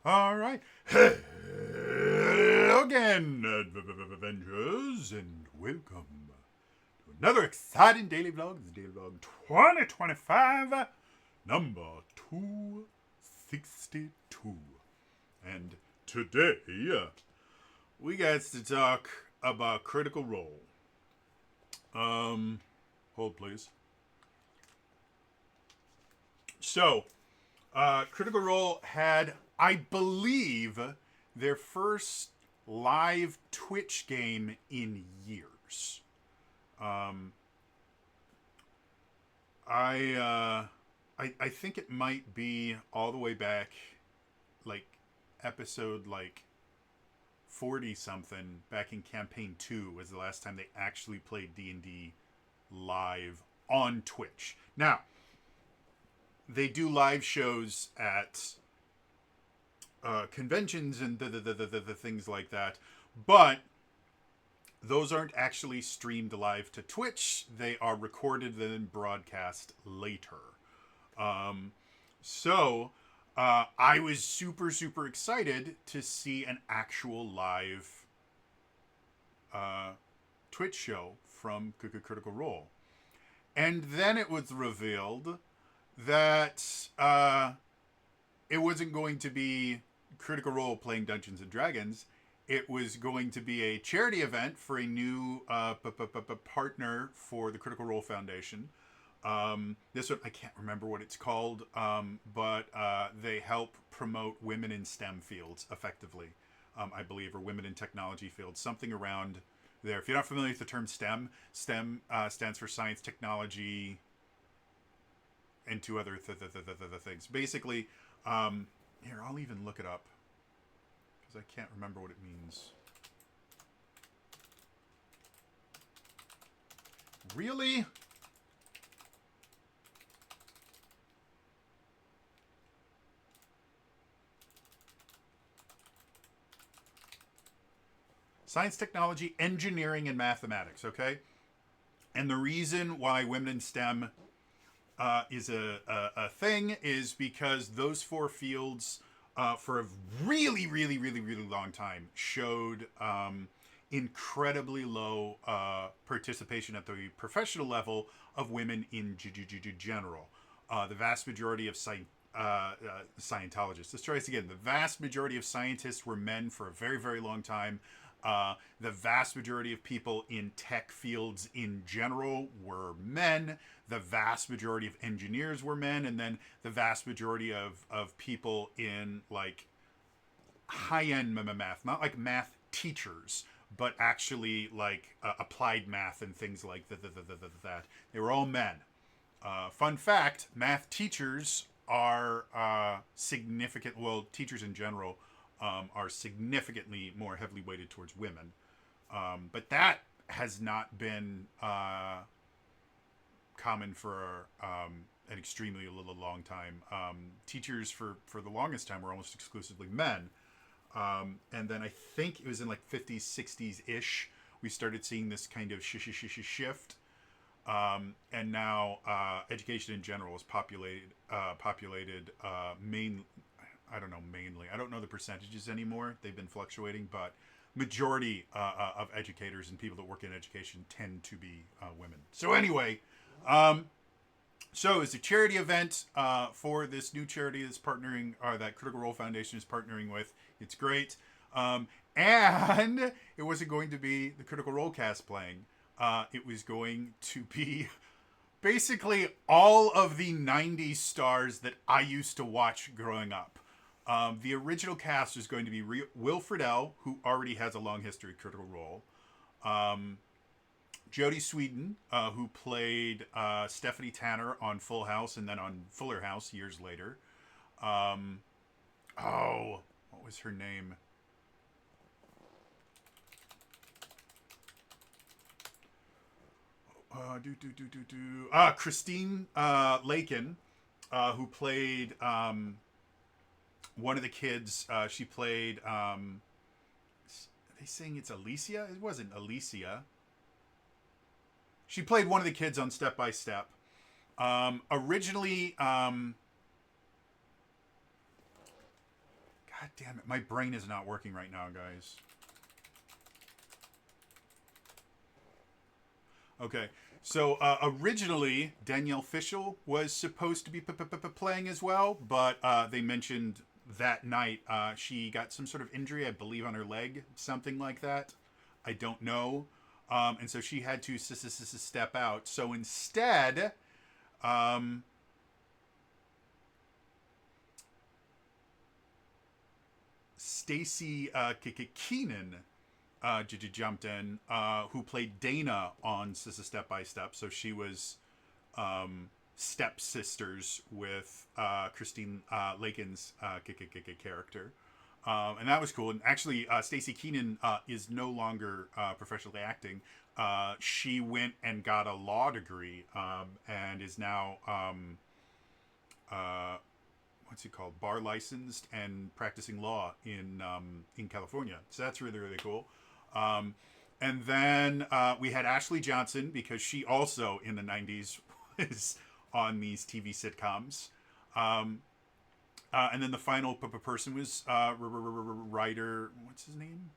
All right. Hello again, Avengers, and welcome to another exciting daily vlog. This is Daily Vlog 2025, number 262. And today, we got to talk about Critical Role. Hold please. So, Critical Role had, I believe, their first live Twitch game in years. I think it might be all the way back, like episode 40 something, back in campaign 2 was the last time they actually played D&D live on Twitch. Now, they do live shows at conventions and the things like that, but those aren't actually streamed live to Twitch. They are recorded and then broadcast later. So I was super excited to see an actual live Twitch show from Critical Role. And then it was revealed that it wasn't going to be Critical Role playing Dungeons and Dragons. It was going to be a charity event for a new partner for the Critical Role Foundation. This one, I can't remember what it's called, but they help promote women in STEM fields effectively, I believe, or women in technology fields, something around there. If you're not familiar with the term STEM stands for science, technology, and two other things. Basically, here, I'll even look it up because I can't remember what it means. Really? Science, technology, engineering, and mathematics, okay? And the reason why women in STEM is a thing is because those four fields for a really long time showed incredibly low participation at the professional level of women in general. The vast majority of Scientologists. Let's try this again. The vast majority of scientists were men for a very long time. The vast majority of people in tech fields in general were men. The vast majority of engineers were men. And then the vast majority of people in like high-end math, not like math teachers, but actually like applied math and things like that. They were all men. Fun fact, math teachers are significant, well, teachers in general are significantly more heavily weighted towards women. But that has not been common for an extremely long time. Teachers for the longest time were almost exclusively men. And then I think it was in like 50s, 60s-ish, we started seeing this kind of shift. And now education in general is populated mainly. I don't know mainly. I don't know the percentages anymore. They've been fluctuating, but majority of educators and people that work in education tend to be women. So anyway, so it's a charity event for this new charity that's partnering, or that Critical Role Foundation is partnering with. It's great. And it wasn't going to be the Critical Role cast playing. It was going to be basically all of the 90s stars that I used to watch growing up. The original cast was going to be Will Friedle, who already has a long history of Critical Role. Jodie Sweetin, who played Stephanie Tanner on Full House and then on Fuller House years later. What was her name? Christine Lakin, who played one of the kids. She played. Are they saying it's Alicia? It wasn't Alicia. She played one of the kids on Step by Step. Originally, God, God damn it. My brain is not working right now, guys. Okay. So originally, Danielle Fishel was supposed to be playing as well, but they mentioned that night she got some sort of injury, I believe, on her leg, something like that. I don't know. And so she had to step out. So instead, um, Stacy Keenan jumped in, who played Dana on Step by Step. So she was step sisters with Christine Lakin's character. And that was cool. And actually, Stacey Keenan is no longer professionally acting. She went and got a law degree and is now uh, what's it called, bar licensed and practicing law in California. So that's really really cool. Um, and then we had Ashley Johnson because she also in the '90s was on these TV sitcoms. Um, and then the final person was Ryder. What's his name?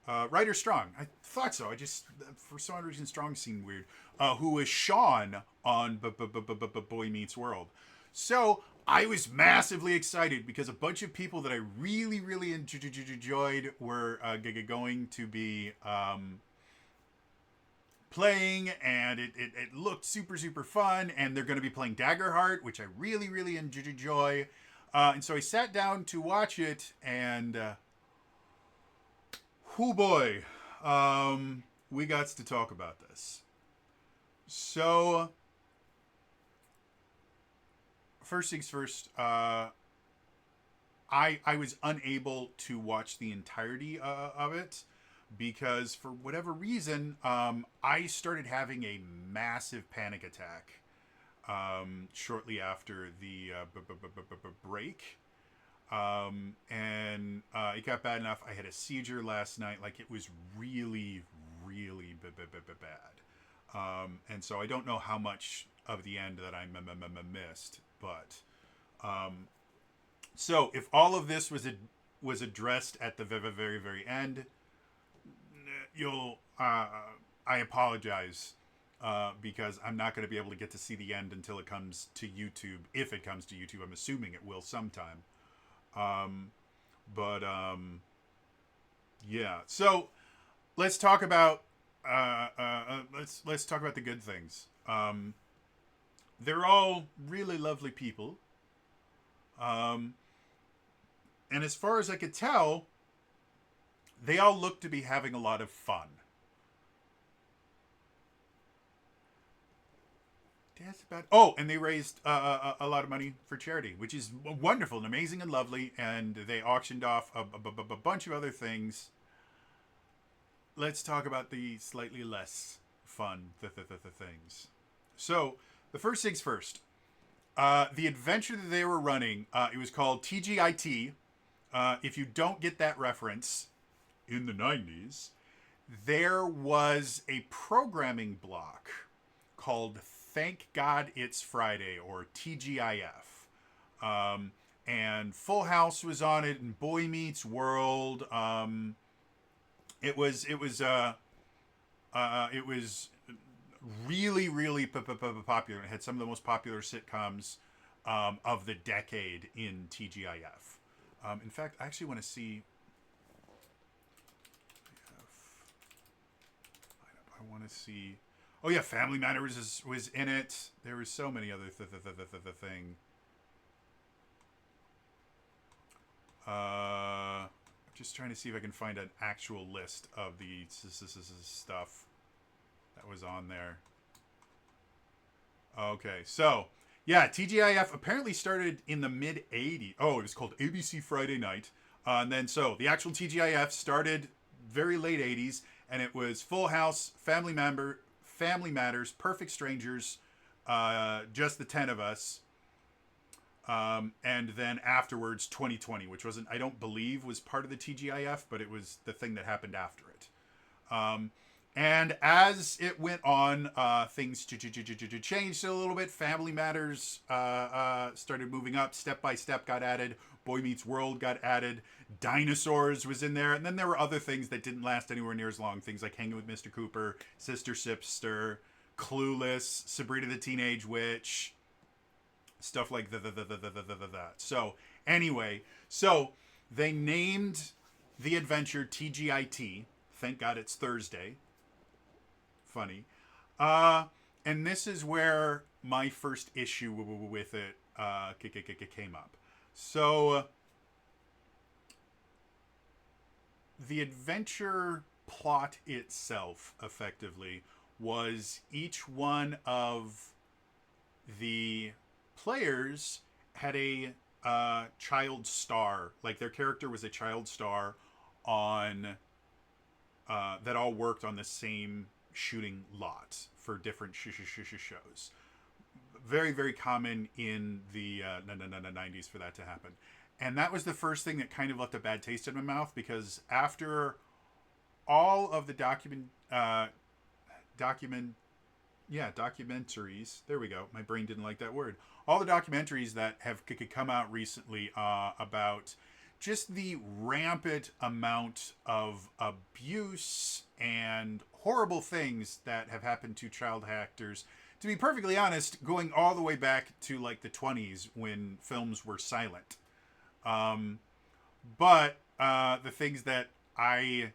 Ryder Strong. I thought so. I just for some reason Strong seemed weird. Who was Sean on Boy Meets World. So I was massively excited because a bunch of people that I really, really enjoyed were going to be playing, and it looked super, super fun, and they're going to be playing Daggerheart, which I really, really enjoy. And so I sat down to watch it, and oh boy, we got to talk about this. So first things first, I was unable to watch the entirety of it because for whatever reason, I started having a massive panic attack shortly after the break. And it got bad enough. I had a seizure last night. Like it was really, really bad. And so I don't know how much of the end that I missed, but so if all of this was addressed at the very end, you'll I apologize because I'm not going to be able to get to see the end until it comes to YouTube. If it comes to YouTube, I'm assuming it will sometime. But yeah. So let's talk about let's talk about the good things. They're all really lovely people. And as far as I could tell, they all look to be having a lot of fun. That's about. Oh, and they raised a lot of money for charity, which is wonderful and amazing and lovely. And they auctioned off a bunch of other things. Let's talk about the slightly less fun things. So, the first things first. The adventure that they were running, it was called TGIT. If you don't get that reference, in the 90s, there was a programming block called Thank God It's Friday, or TGIF. And Full House was on it, and Boy Meets World. It was really, really popular. It had some of the most popular sitcoms of the decade in TGIF. In fact, I actually want to see. I want to see. Oh yeah, Family Matters was in it. There was so many other thing. Just trying to see if I can find an actual list of the stuff that was on there. Okay, so yeah, TGIF apparently started in the mid '80s. Oh, it was called ABC Friday Night, and then so the actual TGIF started very late '80s, and it was Full House, Family Matters, Perfect Strangers, Just the 10 of Us, and then afterwards 2020, which wasn't, I don't believe, was part of the TGIF, but it was the thing that happened after it. And as it went on, things changed a little bit. Family Matters started moving up. Step by Step got added. Boy Meets World got added. Dinosaurs was in there. And then there were other things that didn't last anywhere near as long. Things like Hanging with Mr. Cooper, Sister Sipster, Clueless, Sabrina the Teenage Witch, stuff like that. So, anyway, so they named the adventure TGIT. Thank God it's Thursday. Funny. And this is where my first issue with it came up. So, the adventure plot itself, effectively, was each one of the players had a child star. Like, their character was a child star on that all worked on the same shooting lot for different shows. Very, very common in the 90s for that to happen. And that was the first thing that kind of left a bad taste in my mouth, because after all of the documentaries. There we go. My brain didn't like that word. All the documentaries that have come out recently about just the rampant amount of abuse and horrible things that have happened to child actors. To be perfectly honest, going all the way back to like the 20s when films were silent. But the things that I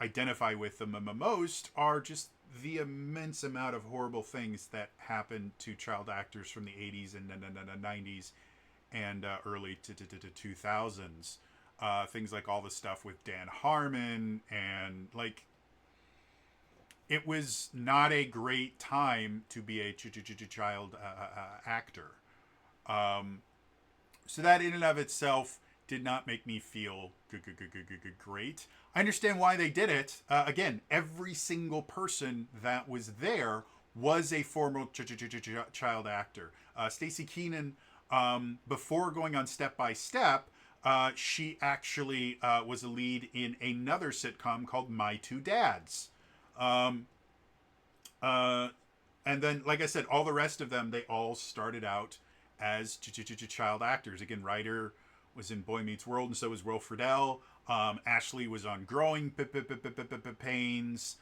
identify with the most are just the immense amount of horrible things that happened to child actors from the 80s and 90s and early to 2000s. Things like all the stuff with Dan Harmon, and like, it was not a great time to be a child actor. So that in and of itself did not make me feel great. I understand why they did it. Again, every single person that was there was a former child actor. Stacey Keenan, before going on Step by Step, she actually was a lead in another sitcom called My Two Dads. And then, like I said, all the rest of them, they all started out as child actors. Again, Ryder was in Boy Meets World, and so was Will Friedle. Ashley was on Growing Pains.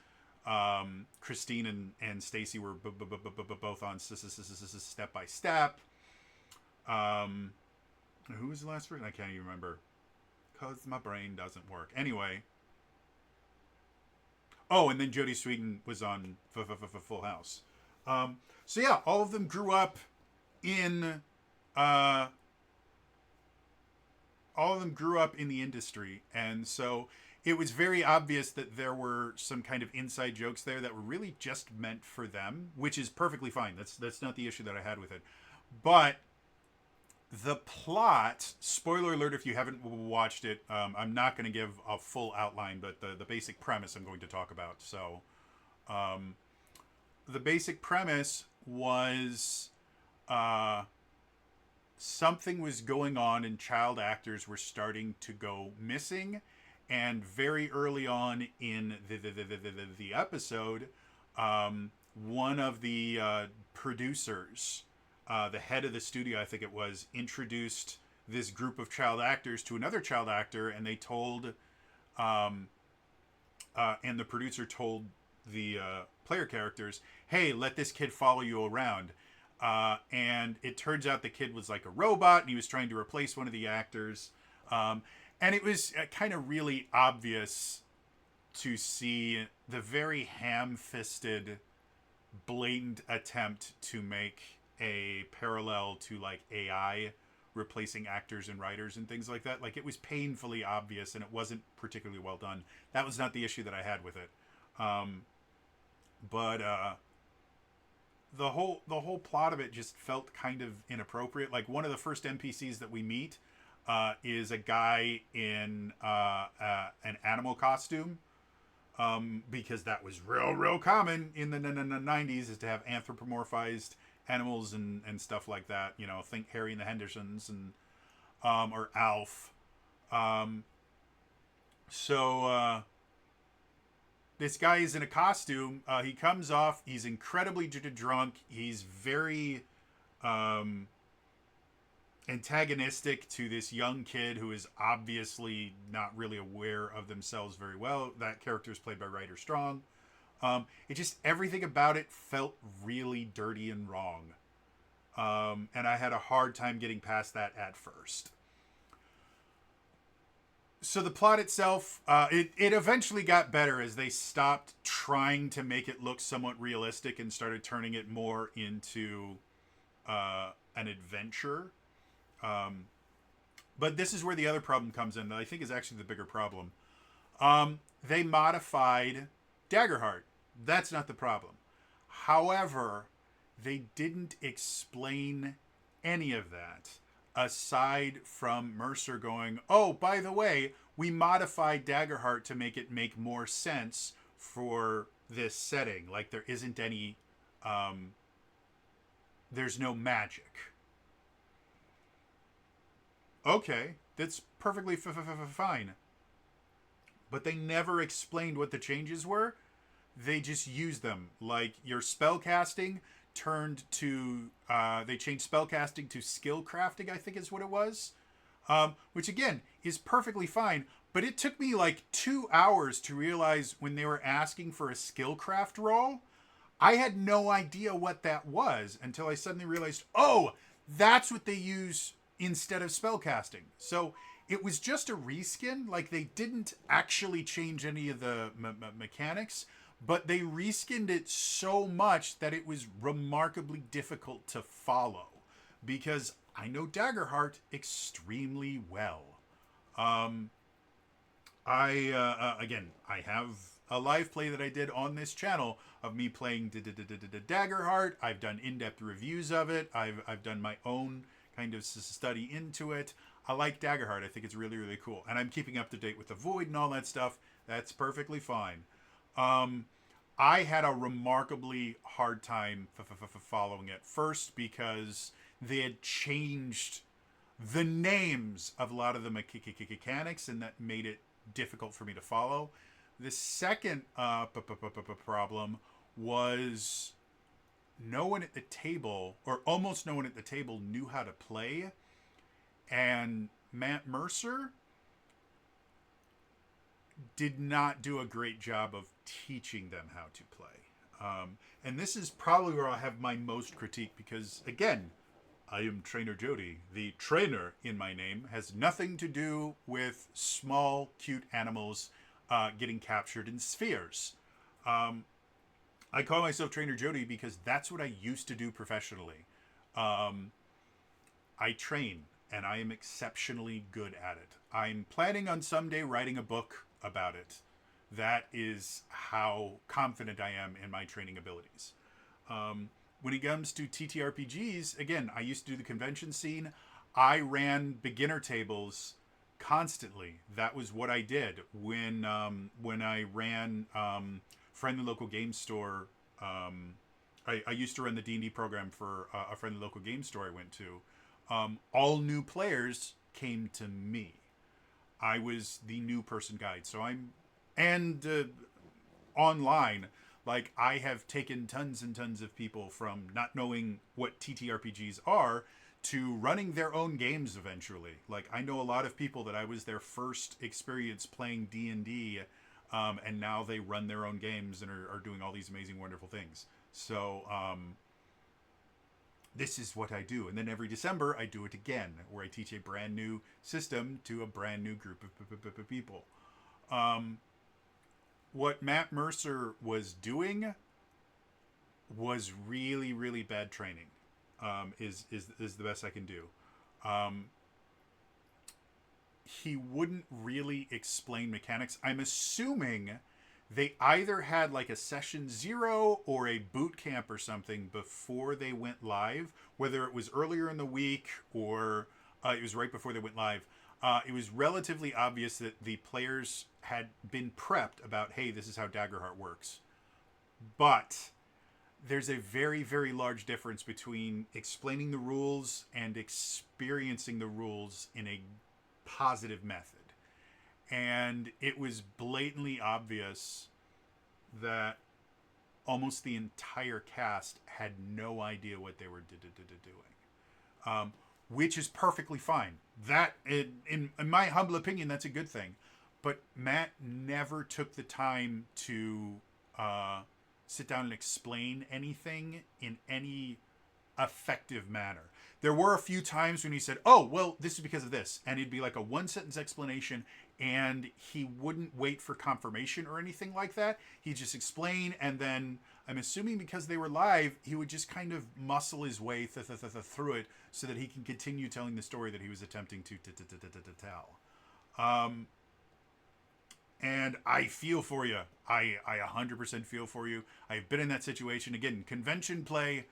Christine and Stacy were both on Step by Step. Who was the last person? I can't even remember, because my brain doesn't work. Anyway. Oh, and then Jodie Sweetin was on Full House. So yeah, all of them grew up in the industry, and so it was very obvious that there were some kind of inside jokes there that were really just meant for them, which is perfectly fine. That's not the issue that I had with it. But the plot, spoiler alert if you haven't watched it, I'm not going to give a full outline, but the basic premise I'm going to talk about. So the basic premise was something was going on, and child actors were starting to go missing. And very early on in the episode, one of the producers, the head of the studio, I think it was, introduced this group of child actors to another child actor, and they told, and the producer told the player characters, hey, let this kid follow you around. And it turns out the kid was like a robot, and he was trying to replace one of the actors. And it was kind of really obvious to see the very ham-fisted, blatant attempt to make a parallel to like AI replacing actors and writers and things like that. Like, it was painfully obvious, and it wasn't particularly well done. That was not the issue that I had with it. But the whole plot of it just felt kind of inappropriate. Like, one of the first NPCs that we meet is a guy in an animal costume, because that was real common in the 90s, is to have anthropomorphized animals and stuff like that. You know, think Harry and the Hendersons and or Alf. So this guy is in a costume. He comes off. He's incredibly drunk. He's very antagonistic to this young kid who is obviously not really aware of themselves very well. That character is played by Ryder Strong. It just, everything about it felt really dirty and wrong. And I had a hard time getting past that at first. So the plot itself, it eventually got better as they stopped trying to make it look somewhat realistic and started turning it more into an adventure. Um, but this is where the other problem comes in that I think is actually the bigger problem. They modified Daggerheart. That's not the problem. However, they didn't explain any of that aside from Mercer going, "Oh, by the way, we modified Daggerheart to make it make more sense for this setting. Like there isn't any there's no magic." Okay, that's perfectly fine. But they never explained what the changes were. They just used them. Like your spell casting turned to they changed spell casting to skill crafting, I think is what it was. Which again is perfectly fine, but it took me like 2 hours to realize when they were asking for a skill craft roll. I had no idea what that was until I suddenly realized, oh, that's what they use instead of spell casting. So it was just a reskin. Like they didn't actually change any of the mechanics, but they reskinned it so much that it was remarkably difficult to follow because I know Daggerheart extremely well. Um, again, I have a live play that I did on this channel of me playing Daggerheart. I've done in-depth reviews of it. I've done my own kind of study into it. I like Daggerheart. I think it's really, really cool. And I'm keeping up to date with the Void and all that stuff. That's perfectly fine. Um, I had a remarkably hard time following it. First, because they had changed the names of a lot of the mechanics, and that made it difficult for me to follow. The second problem was no one at the table, or almost no one at the table, knew how to play. And Matt Mercer did not do a great job of teaching them how to play. And this is probably where I have my most critique because, again, I am Trainer Jody. The trainer in my name has nothing to do with small, cute animals getting captured in spheres. I call myself Trainer Jody because that's what I used to do professionally. I train, and I am exceptionally good at it. I'm planning on someday writing a book about it. That is how confident I am in my training abilities. When it comes to TTRPGs, again, I used to do the convention scene. I ran beginner tables constantly. That was what I did when I ran friendly local game store. I used to run the D&D program for a friendly local game store I went to. All new players came to me. I was the new person guide. So online, like I have taken tons and tons of people from not knowing what TTRPGs are to running their own games eventually. Like I know a lot of people that I was their first experience playing D&D, and now they run their own games and are doing all these amazing, wonderful things. So this is what I do. And then every December, I do it again, where I teach a brand new system to a brand new group of people. What Matt Mercer was doing was really, really bad training. Is the best I can do. He wouldn't really explain mechanics. I'm assuming they either had like a session 0 or a boot camp or something before they went live, whether it was earlier in the week or it was right before they went live. It was relatively obvious that the players had been prepped about, hey, this is how Daggerheart works. But there's a very, very large difference between explaining the rules and experiencing the rules in a positive method. And it was blatantly obvious that almost the entire cast had no idea what they were doing. which is perfectly fine. That, in my humble opinion, that's a good thing. But Matt never took the time to sit down and explain anything in any effective manner. There were a few times when he said, "Oh, well, this is because of this," and it'd be like a one sentence explanation, and he wouldn't wait for confirmation or anything like that. He'd just explain, and then I'm assuming because they were live, he would just kind of muscle his way through it so that he can continue telling the story that he was attempting to tell. And I feel for you. I 100% feel for you. I've been in that situation. Again, convention play.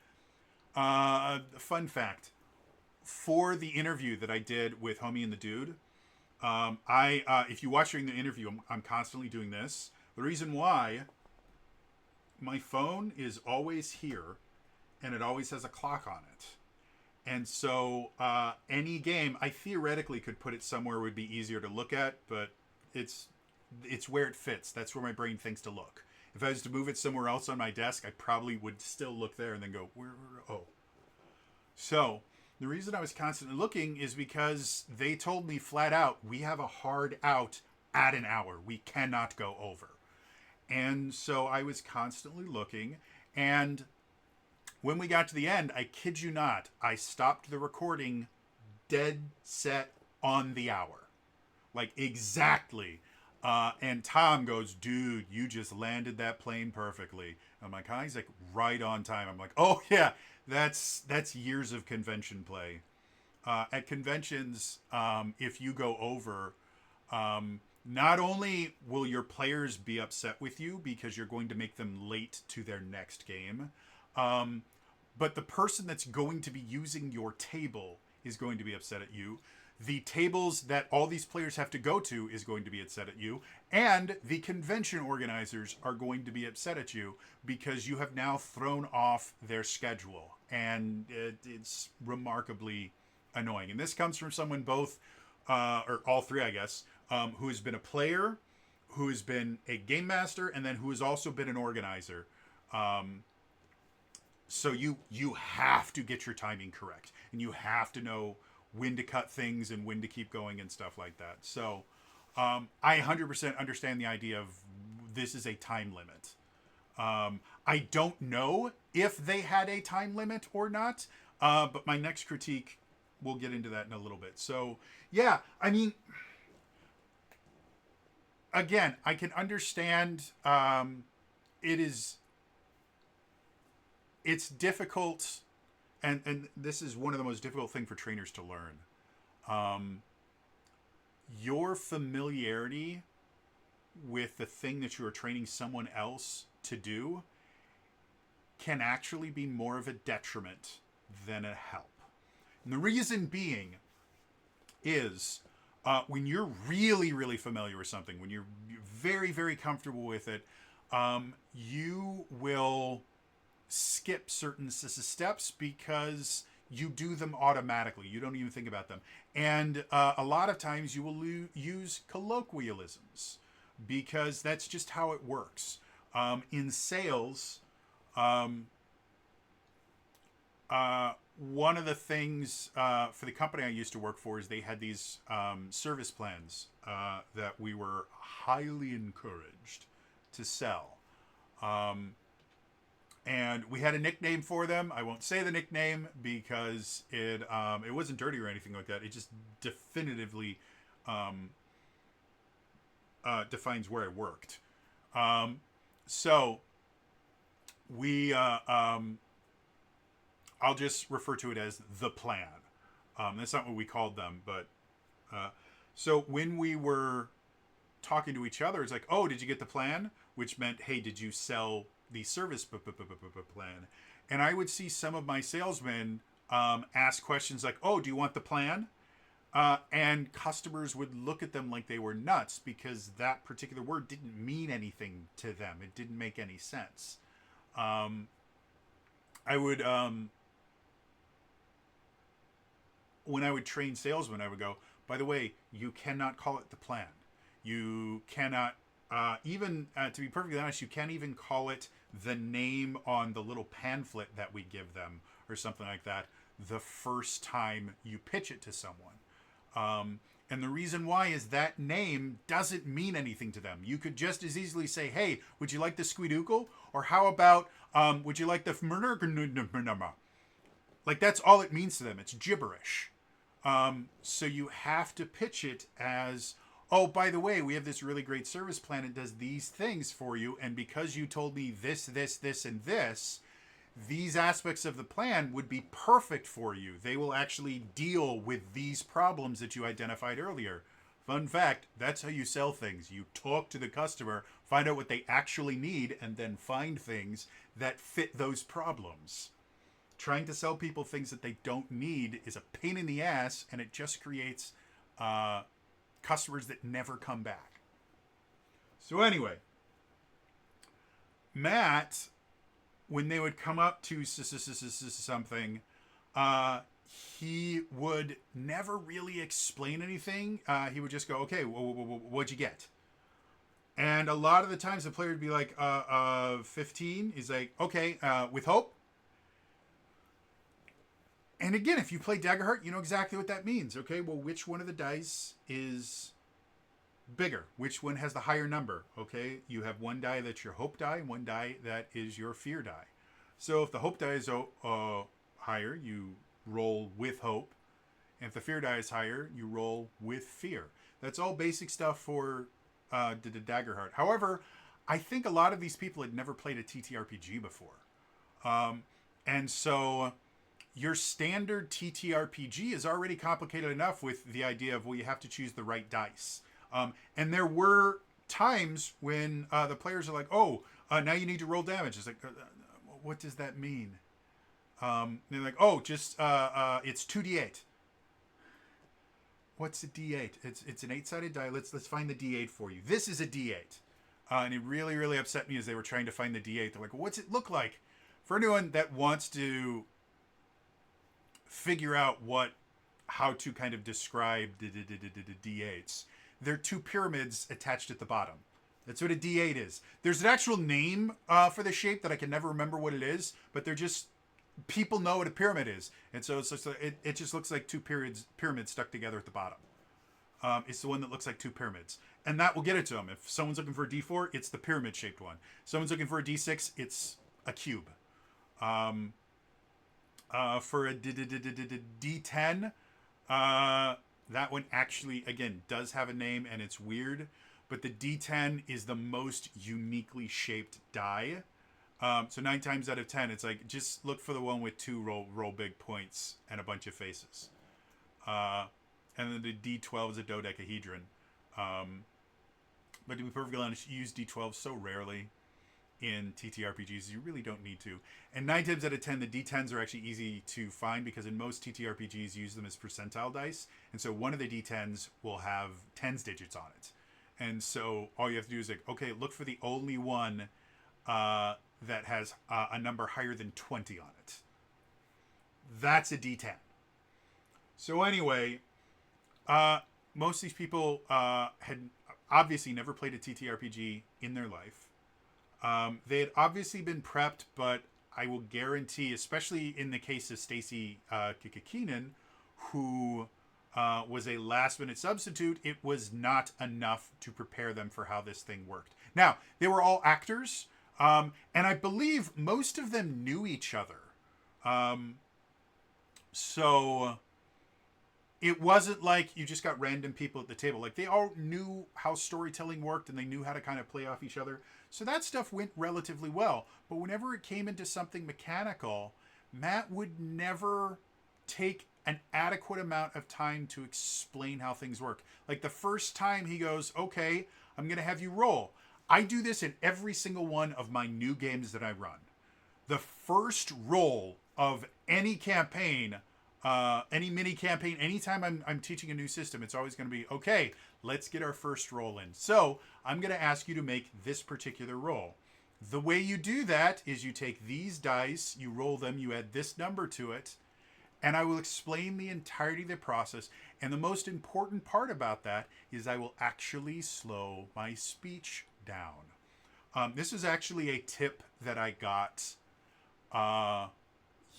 Fun fact: for the interview that I did with Homie and the Dude, if you watch during the interview, I'm constantly doing this. The reason why, my phone is always here, and it always has a clock on it. And so any game, I theoretically could put it somewhere it would be easier to look at, but it's where it fits. That's where my brain thinks to look. If I was to move it somewhere else on my desk, I probably would still look there and then go, where oh. So the reason I was constantly looking is because they told me flat out, we have a hard out at an hour. We cannot go over. And so I was constantly looking. And when we got to the end, I kid you not, I stopped the recording dead set on the hour. Like exactly. And Tom goes, "Dude, you just landed that plane perfectly." I'm like, "Huh?" He's like, "Right on time." I'm like, "Oh yeah, that's years of convention play." At conventions, if you go over, not only will your players be upset with you because you're going to make them late to their next game, but the person that's going to be using your table is going to be upset at you. The tables that all these players have to go to is going to be upset at you. And the convention organizers are going to be upset at you because you have now thrown off their schedule. And it's remarkably annoying. And this comes from someone both, or all three, I guess, who has been a player, who has been a game master, and then who has also been an organizer. So you have to get your timing correct. And you have to know when to cut things and when to keep going and stuff like that. So I 100% understand the idea of this is a time limit. I don't know if they had a time limit or not, but my next critique, we'll get into that in a little bit. So yeah, I mean, again, I can understand it's difficult, and this is one of the most difficult things for trainers to learn. Your familiarity with the thing that you are training someone else to do can actually be more of a detriment than a help. And the reason being is when you're really, really familiar with something, when you're very, very comfortable with it, you will skip certain steps because you do them automatically. You don't even think about them. And a lot of times you will use colloquialisms because that's just how it works. In sales, one of the things for the company I used to work for is they had these service plans that we were highly encouraged to sell. And we had a nickname for them. I won't say the nickname because it wasn't dirty or anything like that. It just definitively defines where I worked. So we I'll just refer to it as the plan. That's not what we called them, but so when we were talking to each other, it's like, "Oh, did you get the plan?" Which meant, "Hey, did you sell the service plan?" And I would see some of my salesmen ask questions like, "Oh, do you want the plan?" And customers would look at them like they were nuts because that particular word didn't mean anything to them. It didn't make any sense. I would, when I would train salesmen, I would go, "By the way, you cannot call it the plan. You cannot, even, to be perfectly honest, you can't even call it the name on the little pamphlet that we give them or something like that. the first time you pitch it to someone. And the reason why is that name doesn't mean anything to them. You could just as easily say, hey, would you like the Squeedoogle? Or how about, would you like the Fmurner? Like, that's all it means to them. It's gibberish. So you have to pitch it as, oh, by the way, we have this really great service plan. It does these things for you. And because you told me this, and this, these aspects of the plan would be perfect for you. They will actually deal with these problems that you identified earlier. Fun fact, that's how you sell things. You talk to the customer, find out what they actually need, and then find things that fit those problems. Trying to sell people things that they don't need is a pain in the ass, and it just creates customers that never come back. So anyway, Matt, when they would come up to something, he would never really explain anything. He would just go, okay, what'd you get? And a lot of the times the player would be like, 15. He's like, okay, with hope. And again, if you play Daggerheart, you know exactly what that means. Okay, well, which one of the dice is bigger? Which one has the higher number? Okay, you have one die that's your hope die and one die that is your fear die. So if the hope die is higher, you roll with hope. And if the fear die is higher, you roll with fear. That's all basic stuff for the Daggerheart. However, I think a lot of these people had never played a TTRPG before. And so your standard TTRPG is already complicated enough with the idea of, well, you have to choose the right dice. And there were times when the players are like, oh, now you need to roll damage. It's like, what does that mean? They're like, oh, just it's 2d8. What's a d8? It's an 8-sided die. Let's find the d8 for you. This is a d8. And it really, really upset me as they were trying to find the d8. They're like, what's it look like? For anyone that wants to figure out how to kind of describe the d8s, they're two pyramids attached at the bottom. That's what a D8 is. There's an actual name for the shape that I can never remember what it is, but they're just, people know what a pyramid is. And so it just looks like two pyramids stuck together at the bottom. It's the one that looks like two pyramids. And that will get it to them. If someone's looking for a D4, it's the pyramid-shaped one. Someone's looking for a D6, it's a cube. For a D10, that one actually, again, does have a name, and it's weird. But the D10 is the most uniquely shaped die. So 9 times out of 10, it's like, just look for the one with 2 roll big points and a bunch of faces. And then the D12 is a dodecahedron. But to be perfectly honest, you use D12 so rarely in TTRPGs, you really don't need to. And 9 times out of 10, the D10s are actually easy to find because in most TTRPGs, you use them as percentile dice. And so one of the D10s will have 10s digits on it. And so all you have to do is like, okay, look for the only one that has a number higher than 20 on it. That's a D10. So anyway, most of these people had obviously never played a TTRPG in their life. They had obviously been prepped, but I will guarantee, especially in the case of Stacy Kikakinen, who was a last-minute substitute, it was not enough to prepare them for how this thing worked. Now, they were all actors, and I believe most of them knew each other. So it wasn't like you just got random people at the table. Like, they all knew how storytelling worked, and they knew how to kind of play off each other. So that stuff went relatively well. But whenever it came into something mechanical, Matt would never take an adequate amount of time to explain how things work. Like, the first time he goes, okay, I'm going to have you roll. I do this in every single one of my new games that I run. The first roll of any campaign, any mini campaign, anytime I'm teaching a new system, it's always going to be, okay, let's get our first roll in. So I'm going to ask you to make this particular roll. The way you do that is you take these dice, you roll them, you add this number to it, and I will explain the entirety of the process. And the most important part about that is I will actually slow my speech down. This is actually a tip that I got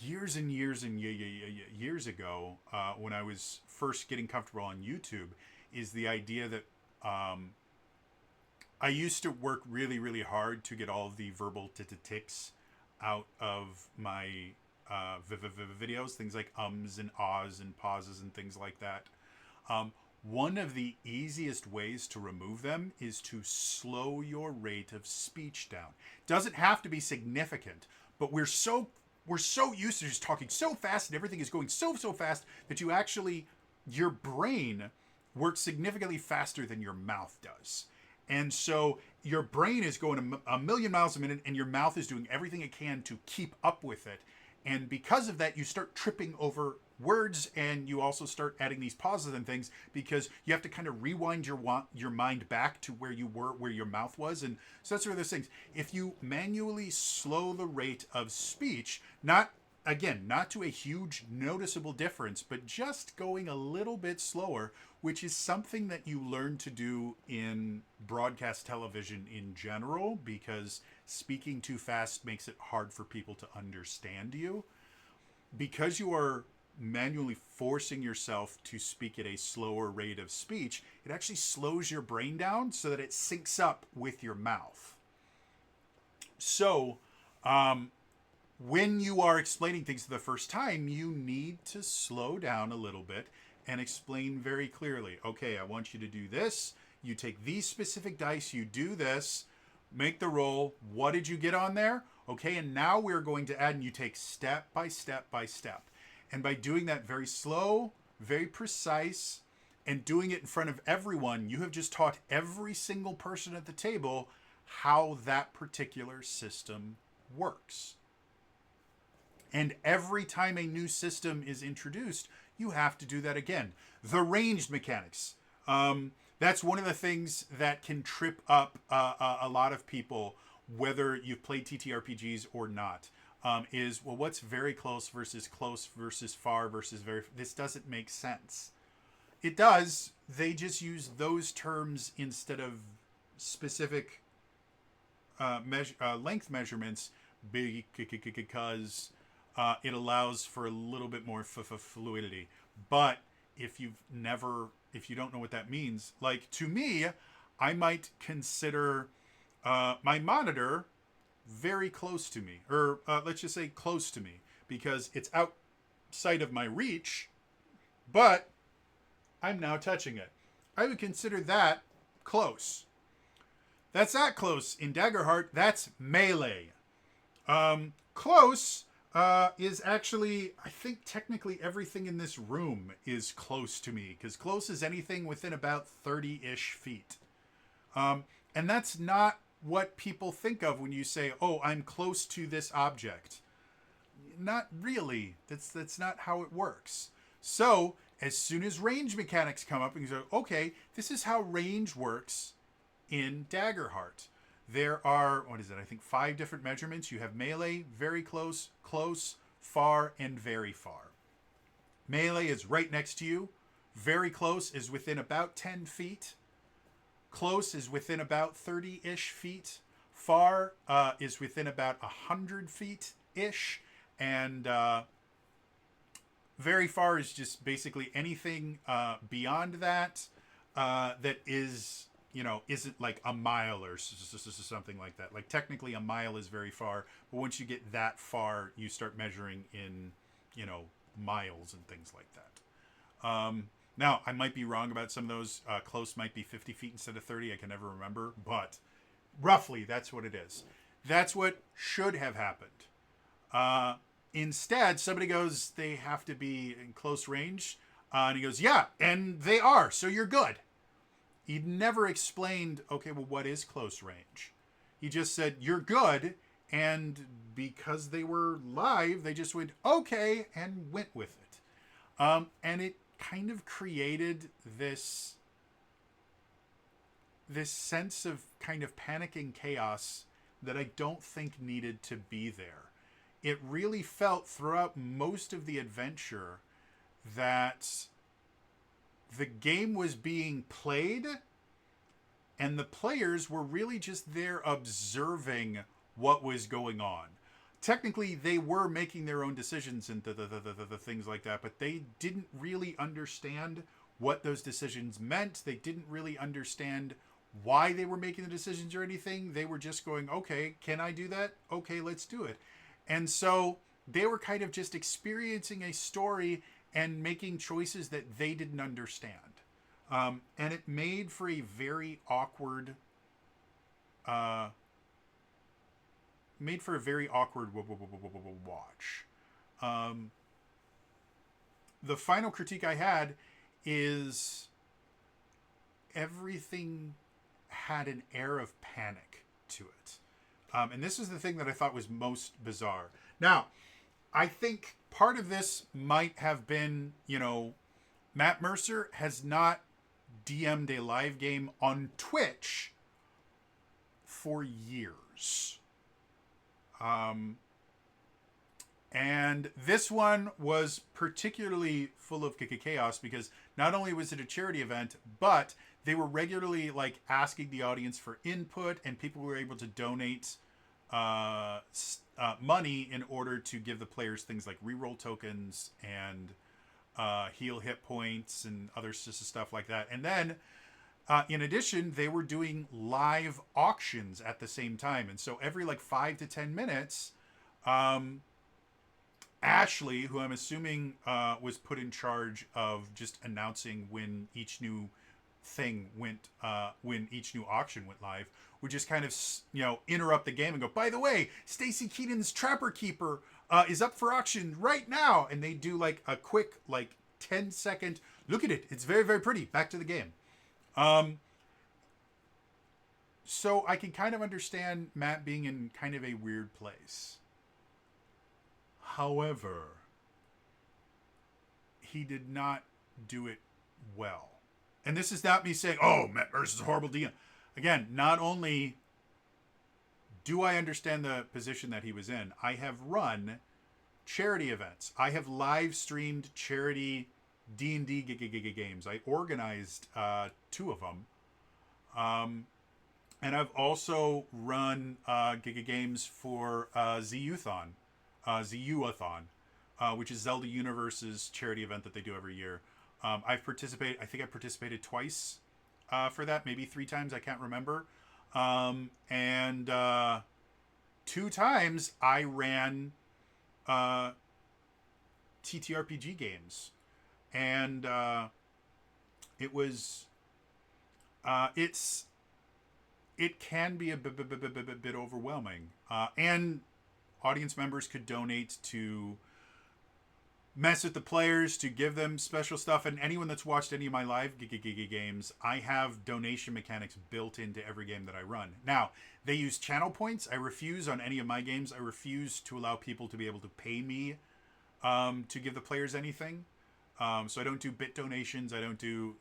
years and years and years ago, when I was first getting comfortable on YouTube, is the idea that I used to work really, really hard to get all of the verbal tics out of my videos, things like ums and ahs and pauses and things like that. One of the easiest ways to remove them is to slow your rate of speech down. Doesn't have to be significant, but we're so used to just talking so fast and everything is going so fast that your brain works significantly faster than your mouth does. And so your brain is going a million miles a minute and your mouth is doing everything it can to keep up with it. And because of that, you start tripping over words, and you also start adding these pauses and things because you have to kind of rewind your mind back to where you were, where your mouth was. And so that's one of those things. If you manually slow the rate of speech, not to a huge noticeable difference, but just going a little bit slower, which is something that you learn to do in broadcast television in general, because speaking too fast makes it hard for people to understand you. Because you are manually forcing yourself to speak at a slower rate of speech, it actually slows your brain down so that it syncs up with your mouth. So, when you are explaining things for the first time, you need to slow down a little bit and explain very clearly. Okay, I want you to do this. You take these specific dice, you do this, make the roll. What did you get on there? Okay, and now we're going to add, and you take step by step by step. And by doing that very slow, very precise, and doing it in front of everyone, you have just taught every single person at the table how that particular system works. And every time a new system is introduced, you have to do that again. The ranged mechanics. That's one of the things that can trip up a lot of people, whether you've played TTRPGs or not. Is, well, what's very close versus far versus very... This doesn't make sense. It does. They just use those terms instead of specific length measurements because it allows for a little bit more fluidity. But if you don't know what that means, like to me, I might consider my monitor very close to me, or let's just say close to me, because it's outside of my reach, but I'm now touching it. I would consider that close. That's not close. In Daggerheart, that's melee. Close is actually, I think technically everything in this room is close to me, because close is anything within about 30-ish feet. And that's not what people think of when you say, oh, I'm close to this object. Not really. That's not how it works. So as soon as range mechanics come up, and you say, okay, this is how range works in Daggerheart. There are, I think 5 different measurements. You have melee, very close, close, far, and very far. Melee is right next to you. Very close is within about 10 feet. Close is within about 30-ish feet. Far is within about 100 feet-ish. And very far is just basically anything beyond that that is, isn't like a mile or something like that. Like technically a mile is very far, but once you get that far, you start measuring in, miles and things like that. Now, I might be wrong about some of those. Close might be 50 feet instead of 30. I can never remember. But roughly, that's what it is. That's what should have happened. Instead, somebody goes, they have to be in close range. And he goes, yeah, and they are, so you're good. He never explained, okay, well, what is close range? He just said, you're good. And because they were live, they just went, okay, and went with it. And it kind of created this sense of kind of panic and chaos that I don't think needed to be there. It really felt throughout most of the adventure that the game was being played and the players were really just there observing what was going on. technically they were making their own decisions and the things like that, but they didn't really understand what those decisions meant. They didn't really understand why they were making the decisions or anything. They were just going, okay, can I do that? Okay, let's do it. And so they were kind of just experiencing a story and making choices that they didn't understand. And it made for a very awkward uh, watch. Um, the final critique I had is everything had an air of panic to it. And this is the thing that I thought was most bizarre. Now, I think part of this might have been, Matt Mercer has not DM'd a live game on Twitch for years. And this one was particularly full of chaos because not only was it a charity event, but they were regularly asking the audience for input, and people were able to donate money in order to give the players things like reroll tokens and heal hit points and other stuff like that. And then in addition, they were doing live auctions at the same time. And so every 5 to 10 minutes, Ashley, who I'm assuming was put in charge of just announcing when each new thing went, when each new auction went live, would just kind of, interrupt the game and go, by the way, Stacy Keenan's Trapper Keeper is up for auction right now. And they do a quick 10-second, look at it. It's very, very pretty. Back to the game. So I can kind of understand Matt being in kind of a weird place. However, he did not do it well. And this is not me saying, oh, Matt Mercer's a horrible DM. Again, not only do I understand the position that he was in, I have run charity events. I have live streamed charity D&D games. I organized 2 of them. And I've also run games for ZU-thon, which is Zelda Universe's charity event that they do every year. I think I participated twice for that, maybe 3 times, I can't remember. And 2 times I ran TTRPG games. And it was, it can be a bit overwhelming. And audience members could donate to mess with the players, to give them special stuff. And anyone that's watched any of my live games, I have donation mechanics built into every game that I run. Now, they use channel points. I refuse on any of my games. I refuse to allow people to be able to pay me to give the players anything. So I don't do bit donations. I don't do,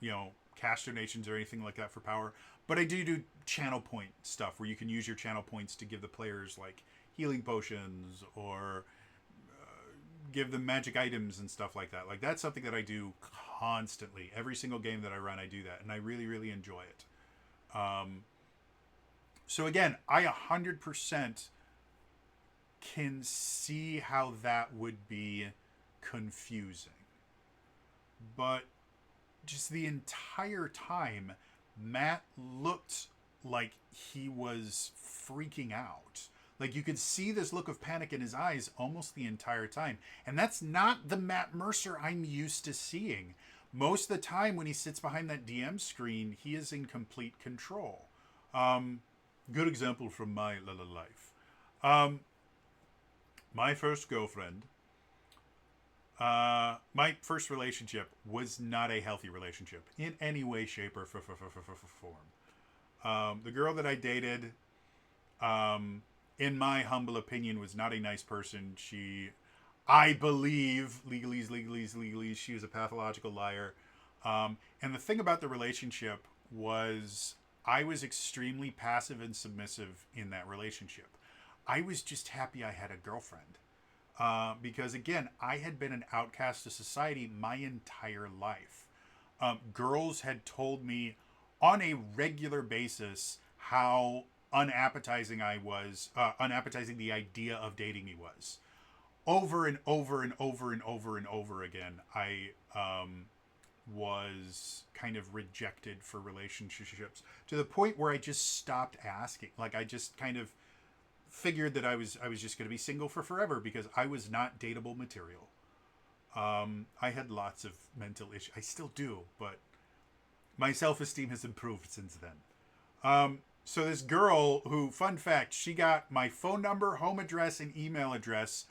cash donations or anything like that for power. But I do channel point stuff where you can use your channel points to give the players healing potions or give them magic items and stuff like that. That's something that I do constantly. Every single game that I run, I do that. And I really, really enjoy it. So again, I 100% can see how that would be confusing. But just the entire time, Matt looked like he was freaking out. You could see this look of panic in his eyes almost the entire time. And that's not the Matt Mercer I'm used to seeing. Most of the time when he sits behind that DM screen, he is in complete control. Good example from my life. My first girlfriend, my first relationship was not a healthy relationship in any way, shape, or form. The girl that I dated, in my humble opinion, was not a nice person. She, I believe, legally, she was a pathological liar. And the thing about the relationship was I was extremely passive and submissive in that relationship. I was just happy I had a girlfriend. Because again, I had been an outcast to society my entire life. Girls had told me on a regular basis how unappetizing I was, unappetizing the idea of dating me was. Over and over and over and over and over again, I was kind of rejected for relationships to the point where I just stopped asking. Like I just kind of figured that I was just going to be single for forever because I was not dateable material. I had lots of mental issues. I still do, but my self-esteem has improved since then. So this girl who, fun fact, she got my phone number, home address, and email address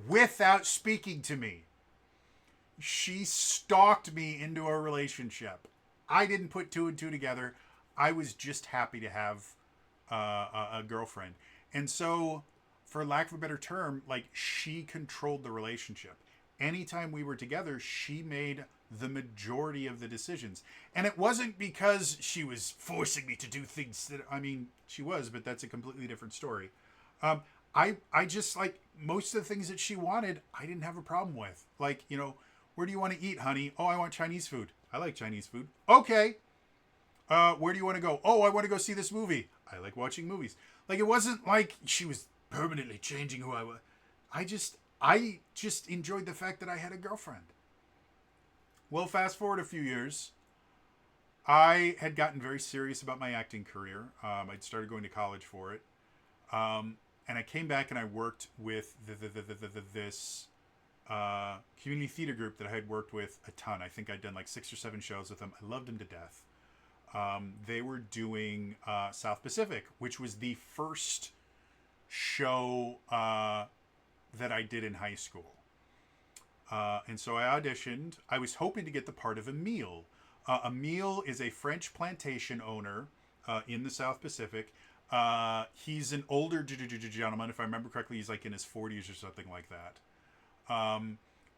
without speaking to me. She stalked me into a relationship. I didn't put two and two together. I was just happy to have a girlfriend. And so, for lack of a better term, like, she controlled the relationship. Anytime we were together, she made the majority of the decisions. And it wasn't because she was forcing me to do things that, I mean, she was, but that's a completely different story. I just, like, most of the things that she wanted, I didn't have a problem with. Like, you know, where do you want to eat, honey? Oh, I want Chinese food. I like Chinese food. Okay. Where do you want to go? Oh, I want to go see this movie. I like watching movies. Like, it wasn't like she was permanently changing who I was. I just enjoyed the fact that I had a girlfriend. Well, fast forward a few years. I had gotten very serious about my acting career. I'd started going to college for it. And I came back and I worked with this community theater group that I had worked with a ton. I think I'd done like 6 or 7 shows with them. I loved them to death. They were doing South Pacific, which was the first show that I did in high school. And so I auditioned. I was hoping to get the part of Emile. Emile is a French plantation owner in the South Pacific. He's an older gentleman. If I remember correctly, he's like in his 40s or something like that.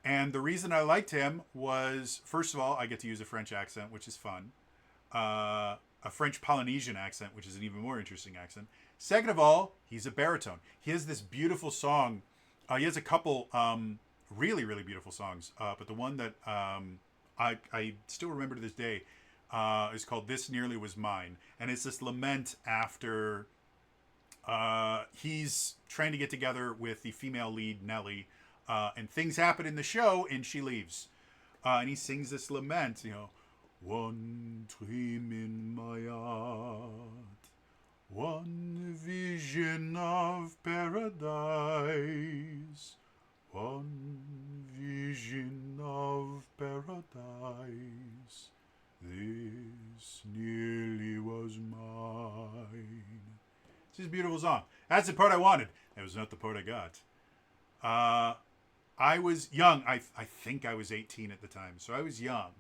And the reason I liked him was, first of all, I get to use a French accent, which is fun. A French Polynesian accent, which is an even more interesting accent. Second of all, he's a baritone. He has this beautiful song. He has a couple really, really beautiful songs. But the one that I still remember to this day is called This Nearly Was Mine. And it's this lament after he's trying to get together with the female lead, Nellie. And things happen in the show and she leaves. And he sings this lament, you know. One dream in my heart, one vision of paradise, one vision of paradise, this nearly was mine. It's just a beautiful song. That's the part I wanted. That was not the part I got. I was young. I think I was 18 at the time, so I was young.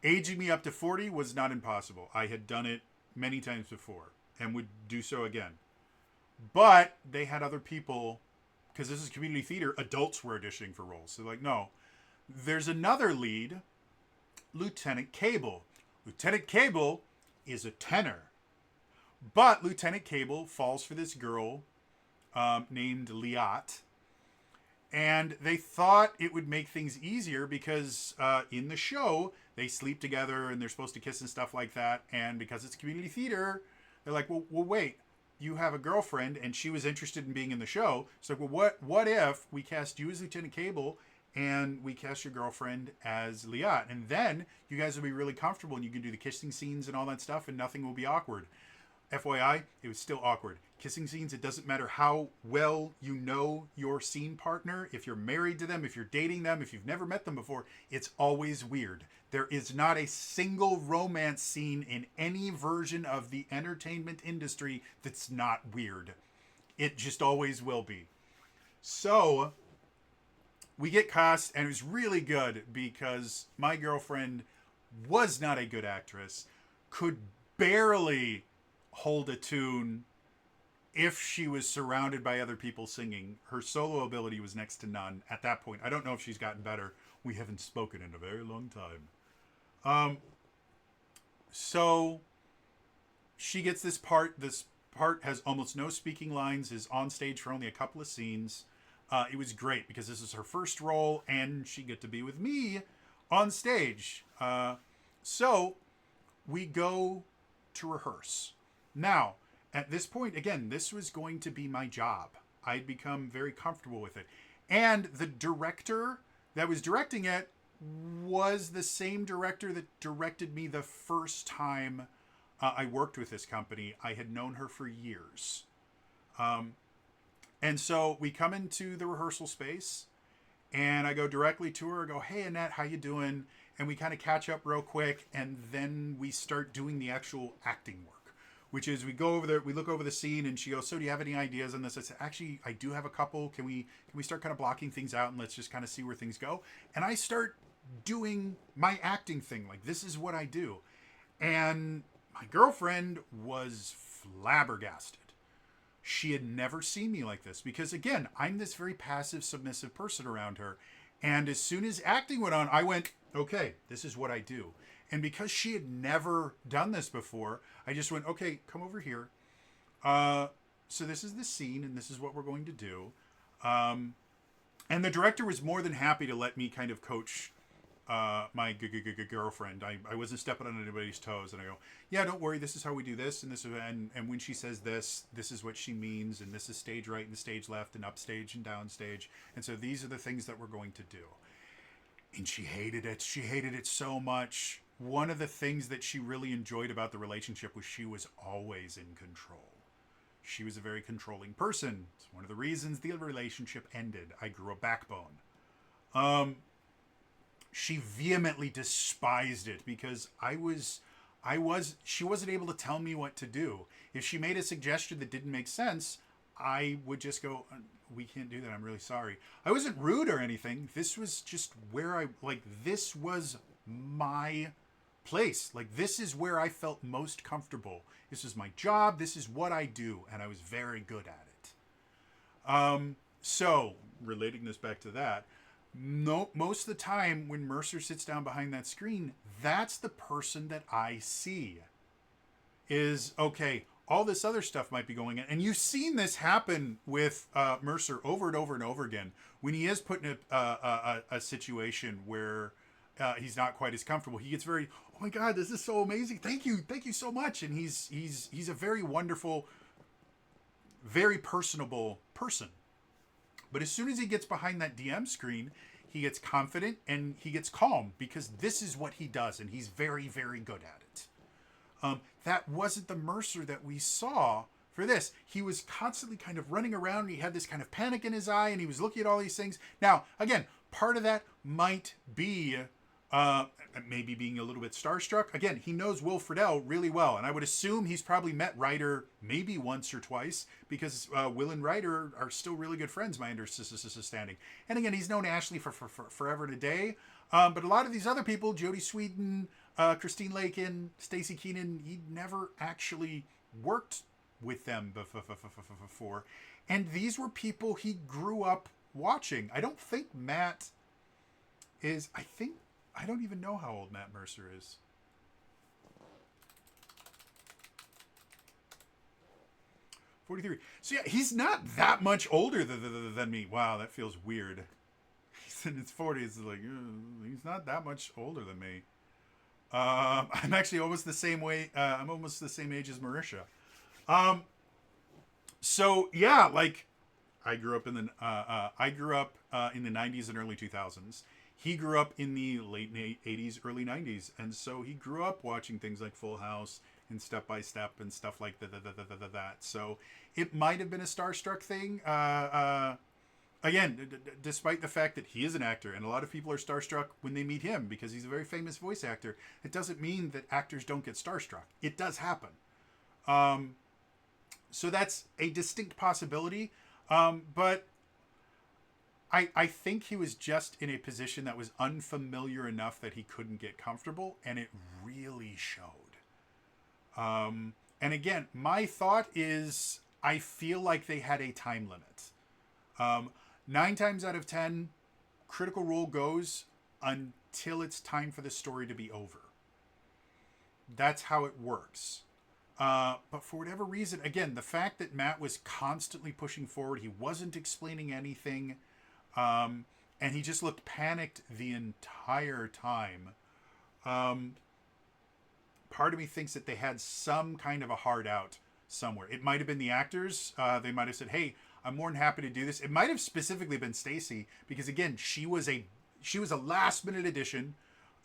Aging me up to 40 was not impossible. I had done it many times before and would do so again. But they had other people, because this is community theater, adults were auditioning for roles. So like, no. There's another lead, Lieutenant Cable. Lieutenant Cable is a tenor. But Lieutenant Cable falls for this girl named Liat. And they thought it would make things easier because in the show, they sleep together and they're supposed to kiss and stuff like that. And because it's community theater, they're like, well, wait, you have a girlfriend and she was interested in being in the show. So, well, what if we cast you as Lieutenant Cable and we cast your girlfriend as Liat? And then you guys will be really comfortable and you can do the kissing scenes and all that stuff and nothing will be awkward. FYI, it was still awkward. Kissing scenes, it doesn't matter how well you know your scene partner, if you're married to them, if you're dating them, if you've never met them before, it's always weird. There is not a single romance scene in any version of the entertainment industry that's not weird. It just always will be. So, we get cast, and it was really good because my girlfriend was not a good actress, could barely hold a tune if she was surrounded by other people singing. Her solo ability was next to none at that point. I don't know if she's gotten better. We haven't spoken in a very long time. So she gets this part. This part has almost no speaking lines, is on stage for only a couple of scenes. It was great because this is her first role and she get to be with me on stage. So we go to rehearse. Now, at this point, again, this was going to be my job. I'd become very comfortable with it. And the director that was directing it was the same director that directed me the first time I worked with this company. I had known her for years. Um, and so we come into the rehearsal space and I go directly to her. I go, "Hey, Annette, how you doing?" And we kind of catch up real quick. And then we start doing the actual acting work, which is we go over there, we look over the scene, and she goes, "So do you have any ideas on this?" I said, "Actually, I do have a couple. Can we start kind of blocking things out and let's just kind of see where things go?" And I start doing my acting thing. Like, this is what I do. And my girlfriend was flabbergasted. She had never seen me like this because, again, I'm this very passive, submissive person around her. And as soon as acting went on, I went, okay, this is what I do. And because she had never done this before, I just went, okay, come over here. So this is the scene, and this is what we're going to do. And the director was more than happy to let me kind of coach my girlfriend. I wasn't stepping on anybody's toes, and I go, yeah, don't worry, this is how we do this, and this is, and when she says this is what she means, and this is stage right and stage left and upstage and downstage, and so these are the things that we're going to do. And she hated it. She hated it so much. One of the things that she really enjoyed about the relationship was she was always in control. She was a very controlling person. It's one of the reasons the relationship ended. I grew a backbone. She vehemently despised it because she wasn't able to tell me what to do. If she made a suggestion that didn't make sense, I would just go, we can't do that. I'm really sorry. I wasn't rude or anything. This was just where this was my place. Like, this is where I felt most comfortable. This is my job. This is what I do. And I was very good at it. So relating this back to that, no, most of the time when Mercer sits down behind that screen, that's the person that I see. Is, okay, all this other stuff might be going on. And you've seen this happen with Mercer over and over and over again. When he is put in a situation where he's not quite as comfortable, he gets very, oh my God, this is so amazing. Thank you so much. And he's a very wonderful, very personable person. But as soon as he gets behind that DM screen, he gets confident and he gets calm because this is what he does, and he's very, very good at it. That wasn't the Mercer that we saw for this. He was constantly kind of running around, and he had this kind of panic in his eye, and he was looking at all these things. Now, again, part of that might be maybe being a little bit starstruck. Again, he knows Will Friedle really well, and I would assume he's probably met Ryder maybe once or twice because Will and Ryder are still really good friends, my understanding. And again, he's known Ashley for forever and a day. But a lot of these other people, Jodie Sweetin, Christine Lakin, Stacey Keenan, he never actually worked with them before. And these were people he grew up watching. I don't think Matt is, I don't even know how old Matt Mercer is. '43. So yeah, he's not that much older than me. Wow, that feels weird. He's in his 40s. Like, he's not that much older than me. I'm actually almost the same way. I'm almost the same age as Marisha. So yeah, like I grew up in the in the 90s and early 2000s. He grew up in the late 80s, early 90s, and so he grew up watching things like Full House and Step by Step and stuff like that. So it might have been a starstruck thing. Again, despite the fact that he is an actor, and a lot of people are starstruck when they meet him because he's a very famous voice actor, it doesn't mean that actors don't get starstruck. It does happen. So that's a distinct possibility. But I think he was just in a position that was unfamiliar enough that he couldn't get comfortable, and it really showed. And again, my thought is I feel like they had a time limit. 9 times out of 10, Critical Role goes until it's time for the story to be over. That's how it works. But for whatever reason, again, the fact that Matt was constantly pushing forward, he wasn't explaining anything, and he just looked panicked the entire time. part of me thinks that they had some kind of a hard out somewhere. It might have been the actors. They might have said, "Hey, I'm more than happy to do this." It might have specifically been Stacy because again, she was a last minute addition,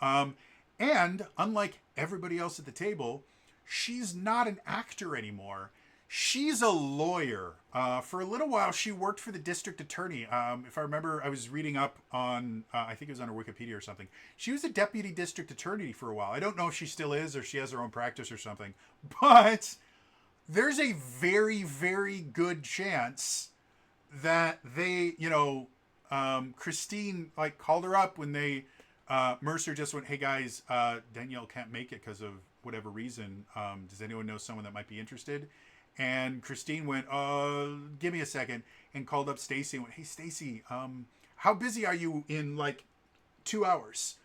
and unlike everybody else at the table, she's not an actor anymore. She's a lawyer. For a little while, she worked for the district attorney. If I remember, I was reading up on, I think it was on her Wikipedia or something. She was a deputy district attorney for a while. I don't know if she still is or she has her own practice or something. But there's a very, very good chance that they, Christine, like, called her up when they, Mercer just went, "Hey guys, Danielle can't make it because of whatever reason. Does anyone know someone that might be interested?" And Christine went, "Give me a second," and called up Stacy and went, "Hey Stacy, how busy are you in like 2 hours?"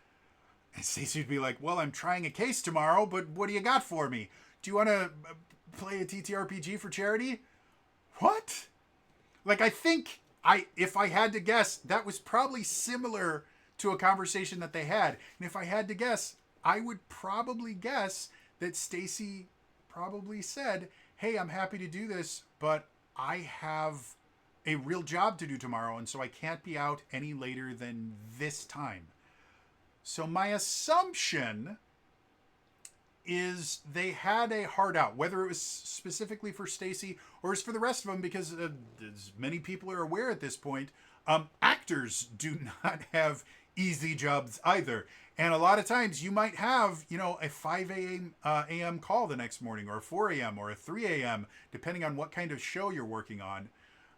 And Stacy would be like, "Well, I'm trying a case tomorrow, but what do you got for me? Do you want to play a TTRPG for charity?" What? Like, I think if I had to guess, that was probably similar to a conversation that they had. And if I had to guess, I would probably guess that Stacy probably said, "Hey, I'm happy to do this, but I have a real job to do tomorrow, and so I can't be out any later than this time." So my assumption is they had a hard out, whether it was specifically for Stacy or it's for the rest of them, because as many people are aware at this point, actors do not have easy jobs either. And a lot of times you might have, a 5 a.m. call the next morning, or a 4 a.m. or a 3 a.m., depending on what kind of show you're working on.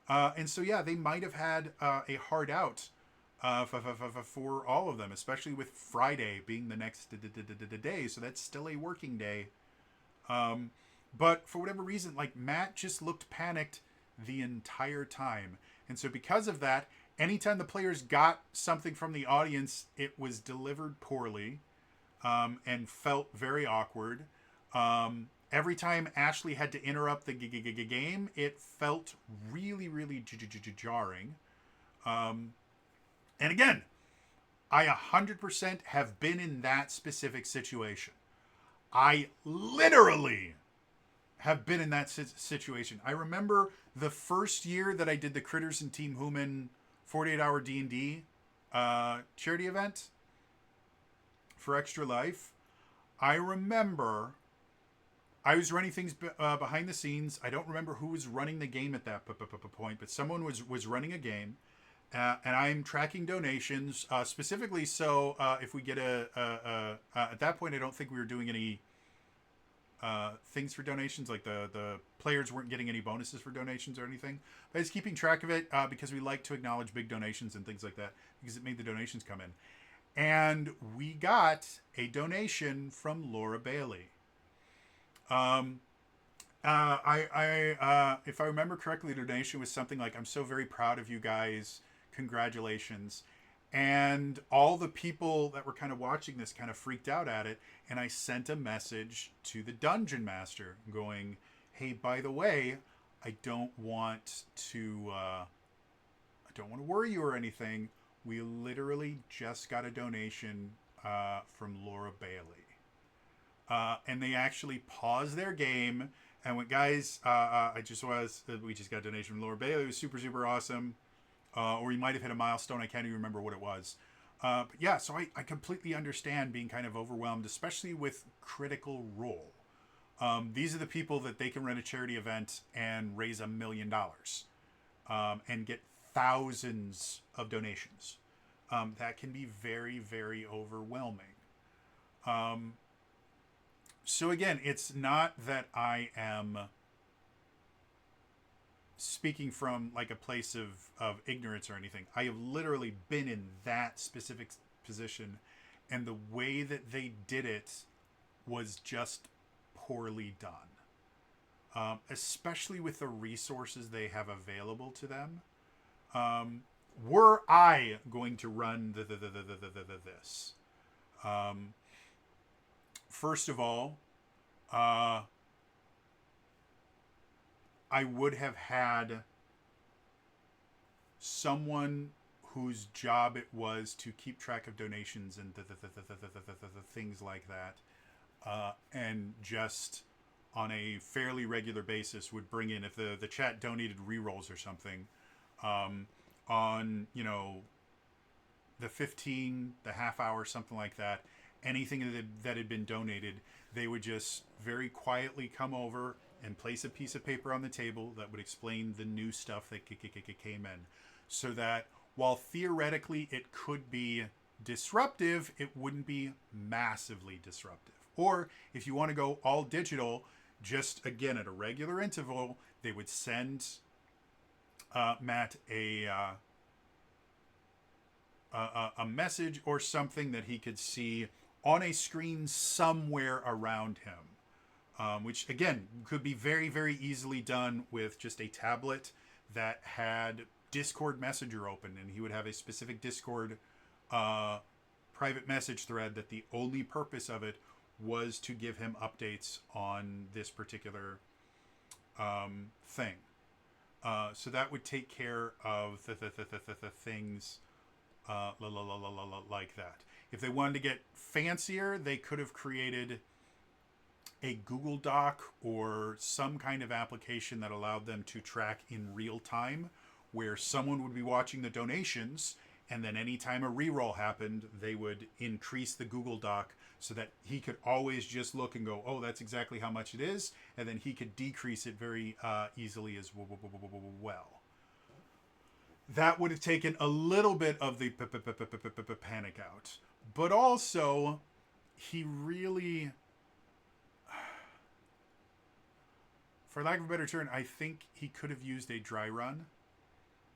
And so, yeah, they might have had a hard out for all of them, especially with Friday being the next day. So that's still a working day. But for whatever reason, like, Matt just looked panicked the entire time. And so because of that, anytime the players got something from the audience, it was delivered poorly, and felt very awkward. Every time Ashley had to interrupt the game, it felt really, really jarring. And again, I 100% have been in that specific situation. I literally have been in that situation. I remember the first year that I did the Critters and Team Human 48-hour D&D charity event for Extra Life. I remember I was running things behind the scenes. I don't remember who was running the game at that point, but someone was running a game. And I'm tracking donations, specifically so if we get at that point, I don't think we were doing any things for donations, like the players weren't getting any bonuses for donations or anything. But I was keeping track of it because we like to acknowledge big donations and things like that, because it made the donations come in. And we got a donation from Laura Bailey. If I remember correctly, the donation was something like, "I'm so very proud of you guys. Congratulations." And all the people that were kind of watching this kind of freaked out at it. And I sent a message to the Dungeon Master going, "Hey, by the way, I don't want to worry you or anything. We literally just got a donation from Laura Bailey." And they actually paused their game and went, "Guys, we just got a donation from Laura Bailey. It was super, super awesome." Or you might have hit a milestone. I can't even remember what it was. But yeah, so I completely understand being kind of overwhelmed, especially with Critical Role. These are the people that they can run a charity event and raise $1 million and get thousands of donations. That can be very, very overwhelming. So again, it's not that I am speaking from like a place of ignorance or anything. I have literally been in that specific position, and the way that they did it was just poorly done. Especially with the resources they have available to them. Were I going to run this? First of all, I would have had someone whose job it was to keep track of donations and the things like that. and just on a fairly regular basis would bring in, if the chat donated rerolls or something, on, you know, the 15, the half hour, something like that, anything that had been donated, they would just very quietly come over and place a piece of paper on the table that would explain the new stuff that came in, so that while theoretically it could be disruptive, it wouldn't be massively disruptive. Or if you want to go all digital, just again at a regular interval, they would send Matt a message or something that he could see on a screen somewhere around him, which again could be very, very easily done with just a tablet that had Discord Messenger open, and he would have a specific Discord private message thread that the only purpose of it was to give him updates on this particular thing. So that would take care of the things like that. If they wanted to get fancier, they could have created a Google Doc or some kind of application that allowed them to track in real time, where someone would be watching the donations, and then anytime a reroll happened, they would increase the Google Doc so that he could always just look and go, oh, that's exactly how much it is, and then he could decrease it very easily as well. That would have taken a little bit of the panic out. But also, he really, for lack of a better term, I think he could have used a dry run,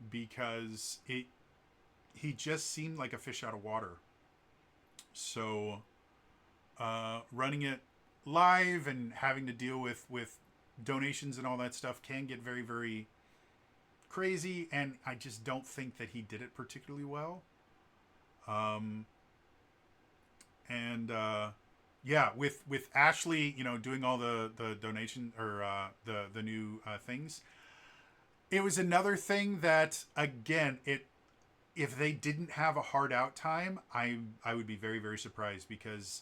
because he just seemed like a fish out of water. So running it live and having to deal with donations and all that stuff can get very, very crazy, and I just don't think that he did it particularly well. Yeah, with Ashley, you know, doing all the donation or the new things, it was another thing that, again, if they didn't have a hard out time, I would be very, very surprised, because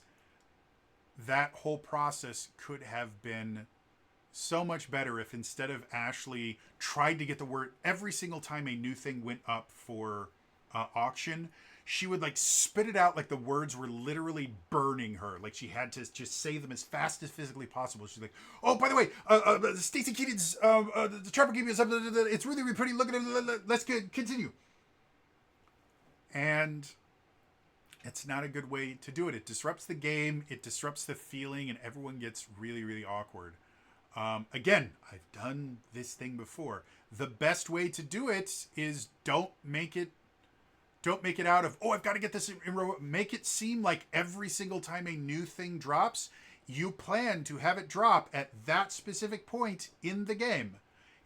that whole process could have been so much better if, instead of Ashley tried to get the word every single time a new thing went up for auction, she would like spit it out like the words were literally burning her. Like she had to just say them as fast as physically possible. She's like, oh, by the way, Stacey Keaton's the Trapper Keeper is up. It's really, really pretty. Look at it. Let's continue. And it's not a good way to do it. It disrupts the game. It disrupts the feeling, and everyone gets really, really awkward. Again, I've done this thing before. The best way to do it is don't make it out of, oh, I've got to get this in row. Make it seem like every single time a new thing drops, you plan to have it drop at that specific point in the game.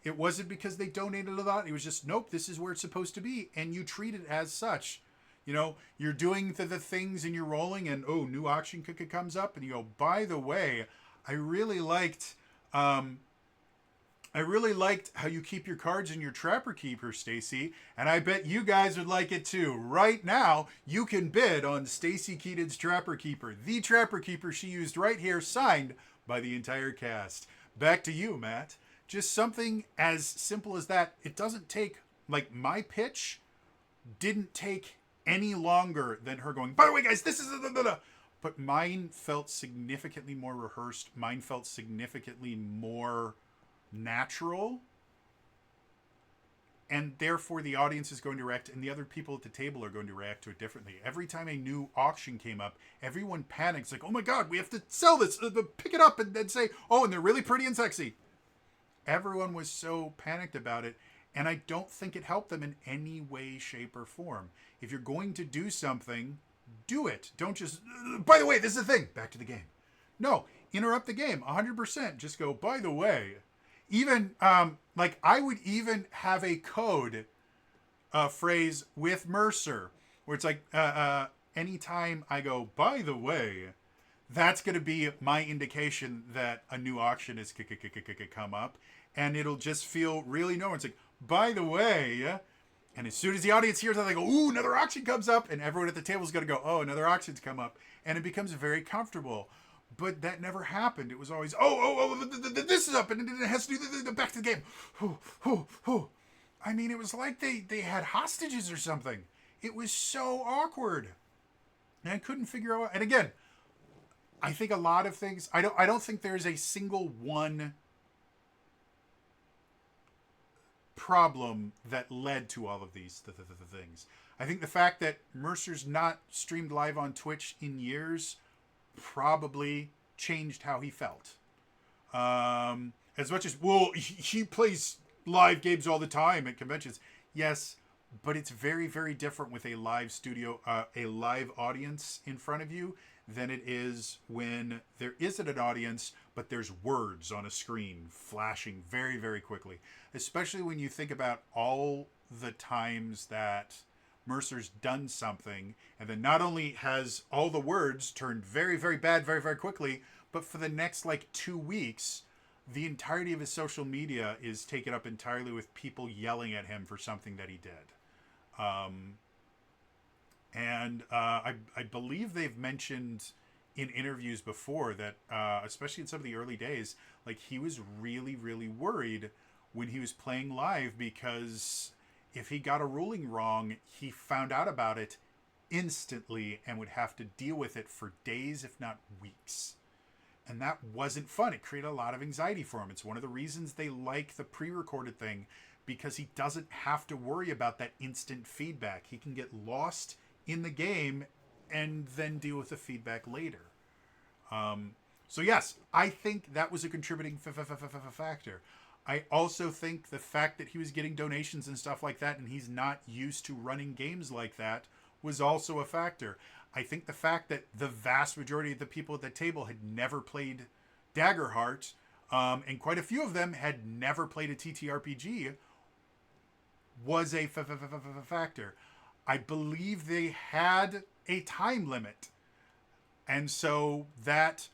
It wasn't because they donated a lot. It was just, nope, this is where it's supposed to be. And you treat it as such. You know, you're doing the things and you're rolling, and, oh, new auction comes up, and you go, by the way, I really liked how you keep your cards in your Trapper Keeper, Stacy, and I bet you guys would like it too. Right now, you can bid on Stacy Keaton's Trapper Keeper, the Trapper Keeper she used right here, signed by the entire cast. Back to you, Matt. Just something as simple as that. It doesn't take, like, my pitch didn't take any longer than her going, by the way, guys, this is but mine felt significantly more rehearsed. Mine felt significantly more natural, and therefore the audience is going to react, and the other people at the table are going to react to it differently. Every time a new auction came up, everyone panics, like, oh my god, we have to sell this, pick it up and then say, oh, and they're really pretty and sexy. Everyone was so panicked about it, and I don't think it helped them in any way, shape, or form. If you're going to do something, do it. Don't just, by the way, this is the thing, back to the game. No, interrupt the game 100%. Just go, by the way. Even, like, I would even have a code phrase with Mercer where it's like, anytime I go, by the way, that's going to be my indication that a new auction is come up, and it'll just feel really known. It's like, by the way, and as soon as the audience hears that, they go, ooh, another auction comes up, and everyone at the table is going to go, oh, another auction's come up, and it becomes very comfortable. But that never happened. It was always, this is up, and it has to do the back to the game. I mean, it was like they had hostages or something. It was so awkward, and I couldn't figure out. And again, I think a lot of things. I don't think there's a single one problem that led to all of these things. I think the fact that Mercer's not streamed live on Twitch in years probably changed how he felt. As much as, well, he plays live games all the time at conventions. Yes, but it's very, very different with a live studio, a live audience in front of you than it is when there isn't an audience, but there's words on a screen flashing very, very quickly. Especially when you think about all the times that Mercer's done something, and then not only has all the words turned very, very bad very, very quickly, but for the next like 2 weeks, the entirety of his social media is taken up entirely with people yelling at him for something that he did. I believe they've mentioned in interviews before that, especially in some of the early days, like he was really, really worried when he was playing live because if he got a ruling wrong, he found out about it instantly and would have to deal with it for days, if not weeks. And that wasn't fun. It created a lot of anxiety for him. It's one of the reasons they like the pre-recorded thing, because he doesn't have to worry about that instant feedback. He can get lost in the game and then deal with the feedback later. So yes, I think that was a contributing factor. I also think the fact that he was getting donations and stuff like that and he's not used to running games like that was also a factor. I think the fact that the vast majority of the people at the table had never played Daggerheart, and quite a few of them had never played a TTRPG, was a factor. I believe they had a time limit. And so that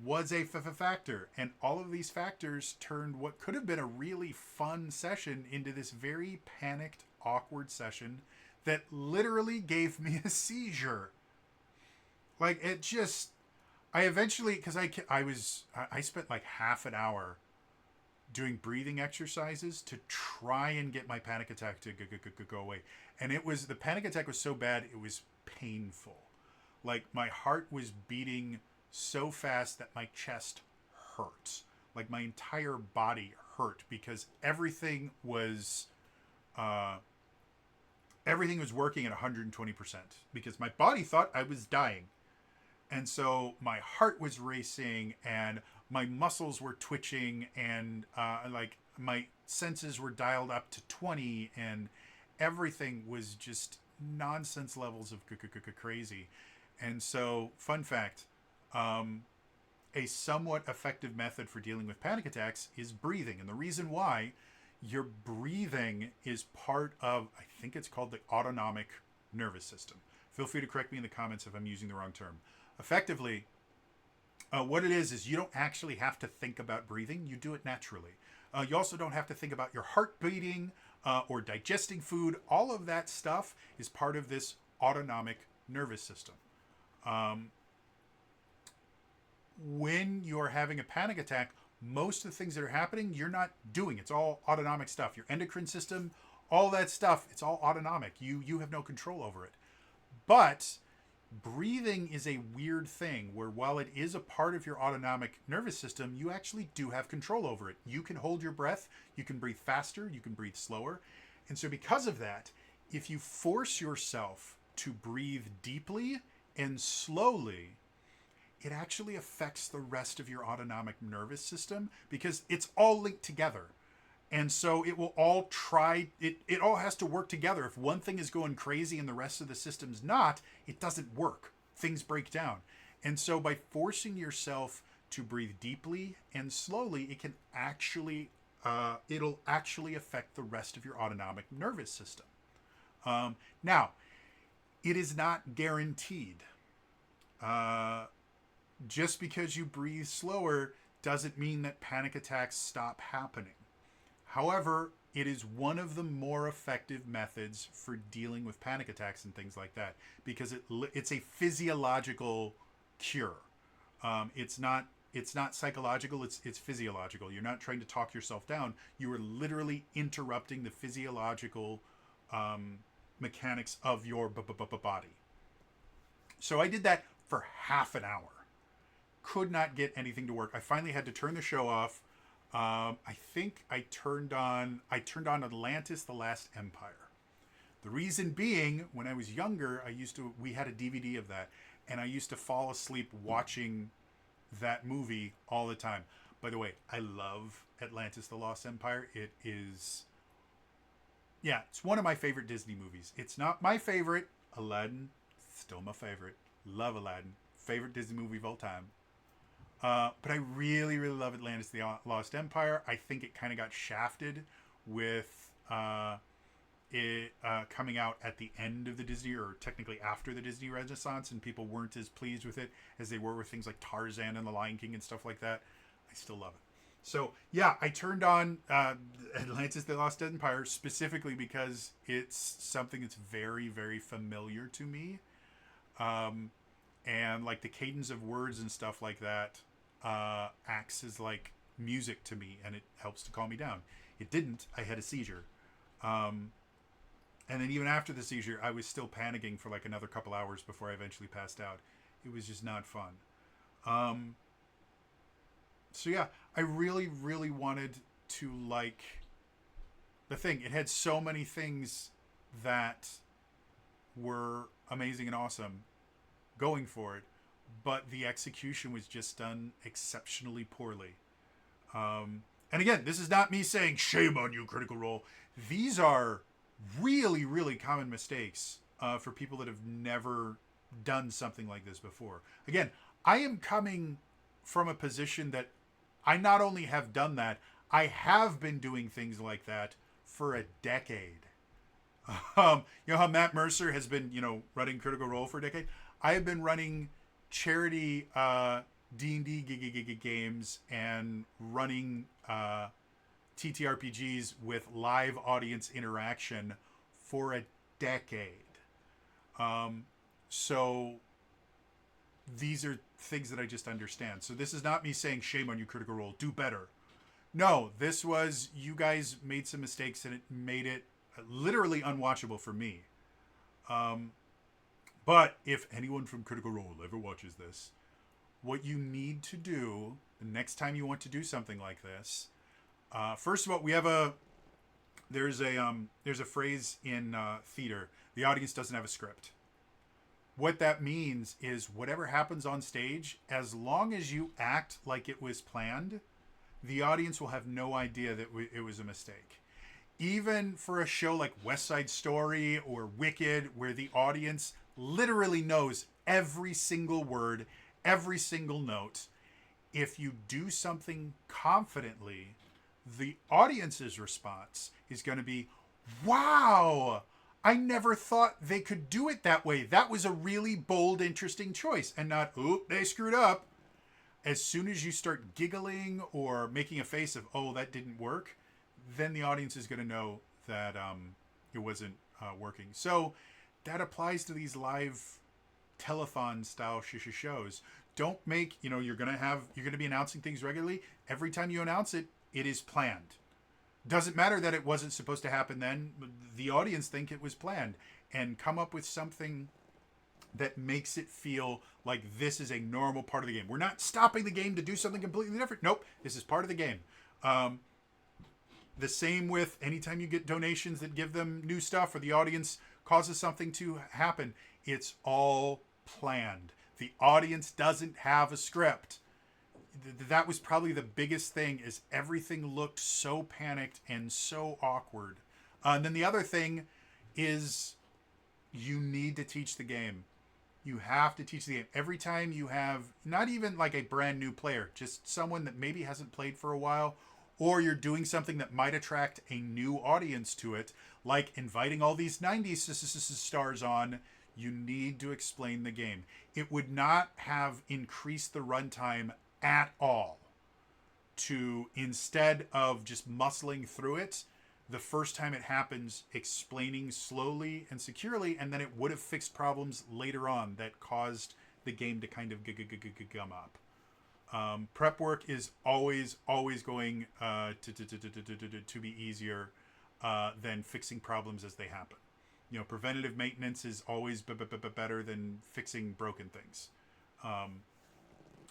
was a factor. And all of these factors turned what could have been a really fun session into this very panicked, awkward session that literally gave me a seizure. Like, it just... I eventually... Because I spent like half an hour doing breathing exercises to try and get my panic attack to go away. And the panic attack was so bad, it was painful. Like, my heart was beating so fast that my chest hurt. Like, my entire body hurt because everything was working at 120% because my body thought I was dying. And so my heart was racing and my muscles were twitching and like my senses were dialed up to 20 and everything was just nonsense levels of crazy. And so, fun fact, a somewhat effective method for dealing with panic attacks is breathing. And the reason why, your breathing is part of, I think it's called the autonomic nervous system. Feel free to correct me in the comments if I'm using the wrong term. Effectively, what it is you don't actually have to think about breathing. You do it naturally. You also don't have to think about your heart beating or digesting food. All of that stuff is part of this autonomic nervous system. When you're having a panic attack, most of the things that are happening, you're not doing. It's all autonomic stuff. Your endocrine system, all that stuff, it's all autonomic. You have no control over it. But breathing is a weird thing where while it is a part of your autonomic nervous system, you actually do have control over it. You can hold your breath, you can breathe faster, you can breathe slower. And so because of that, if you force yourself to breathe deeply and slowly, it actually affects the rest of your autonomic nervous system because it's all linked together. And so it will all it all has to work together. If one thing is going crazy and the rest of the system's not, it doesn't work. Things break down. And so by forcing yourself to breathe deeply and slowly, it can actually, it'll actually affect the rest of your autonomic nervous system. Now, it is not guaranteed. Just because you breathe slower doesn't mean that panic attacks stop happening. However, it is one of the more effective methods for dealing with panic attacks and things like that because it's a physiological cure. It's not psychological. It's physiological. You're not trying to talk yourself down. You are literally interrupting the physiological mechanics of your body. So I did that for half an hour. Could not get anything to work. I finally had to turn the show off. I think I turned on Atlantis: The Last Empire. The reason being, when I was younger, we had a DVD of that, and I used to fall asleep watching that movie all the time. By the way, I love Atlantis: The Lost Empire. It is, yeah, it's one of my favorite Disney movies. It's not my favorite. Aladdin, still my favorite. Love Aladdin. Favorite Disney movie of all time. But I really, really love Atlantis: The Lost Empire. I think it kind of got shafted with it coming out at the end of the Disney, or technically after the Disney Renaissance, and people weren't as pleased with it as they were with things like Tarzan and The Lion King and stuff like that. I still love it. So yeah, I turned on Atlantis: The Lost Empire specifically because it's something that's very, very familiar to me. And like the cadence of words and stuff like that acts as like music to me, and it helps to calm me down. It didn't. I had a seizure. And then even after the seizure, I was still panicking for like another couple hours before I eventually passed out. It was just not fun. So yeah, I really, really wanted to like the thing. It had so many things that were amazing and awesome going for it, but the execution was just done exceptionally poorly. And again, this is not me saying shame on you, Critical Role. These are really, really common mistakes for people that have never done something like this before. Again, I am coming from a position that I not only have done that, I have been doing things like that for a decade. You know how Matt Mercer has been, running Critical Role for a decade? I have been running charity D&D games and running TTRPGs with live audience interaction for a decade. So these are things that I just understand. So this is not me saying shame on you, Critical Role, do better. No, this was, you guys made some mistakes and it made it literally unwatchable for me. But if anyone from Critical Role ever watches this, what you need to do the next time you want to do something like this, first of all, there's a phrase in theater: the audience doesn't have a script. What that means is whatever happens on stage, as long as you act like it was planned, the audience will have no idea that it was a mistake. Even for a show like West Side Story or Wicked, where the audience literally knows every single word, every single note, if you do something confidently, the audience's response is going to be, wow, I never thought they could do it that way. That was a really bold, interesting choice. And not, oop, they screwed up. As soon as you start giggling or making a face of, oh, that didn't work, then the audience is going to know that it wasn't working. So that applies to these live telethon style shows. Don't make, you're going to be announcing things regularly. Every time you announce it, it is planned. Doesn't matter that it wasn't supposed to happen then. The audience think it was planned, and come up with something that makes it feel like this is a normal part of the game. We're not stopping the game to do something completely different. Nope, this is part of the game. The same with anytime you get donations that give them new stuff, or the audience causes something to happen. It's all planned. The audience doesn't have a script. That was probably the biggest thing, is everything looked so panicked and so awkward. And then the other thing is you need to teach the game. You have to teach the game. Every time you have, not even like a brand new player, just someone that maybe hasn't played for a while, or you're doing something that might attract a new audience to it, like inviting all these 90s stars on, you need to explain the game. It would not have increased the runtime at all to, instead of just muscling through it, the first time it happens, explaining slowly and securely, and then it would have fixed problems later on that caused the game to kind of gum up. Prep work is always going to be easier than fixing problems as they happen. You know, preventative maintenance is always better than fixing broken things.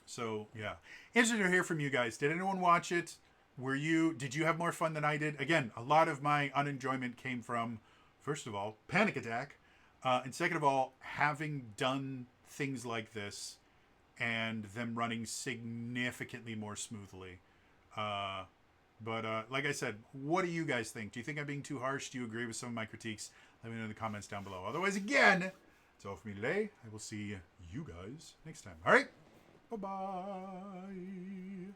So yeah, interested to hear from you guys. Did anyone watch it? Did you have more fun than I did? Again, a lot of my unenjoyment came from, first of all, panic attack, and second of all, having done things like this and them running significantly more smoothly. But like I said, what do you guys think? Do you think I'm being too harsh? Do you agree with some of my critiques? Let me know in the comments down below. Otherwise, again, it's all for me today. I will see you guys next time. All right? Bye-bye.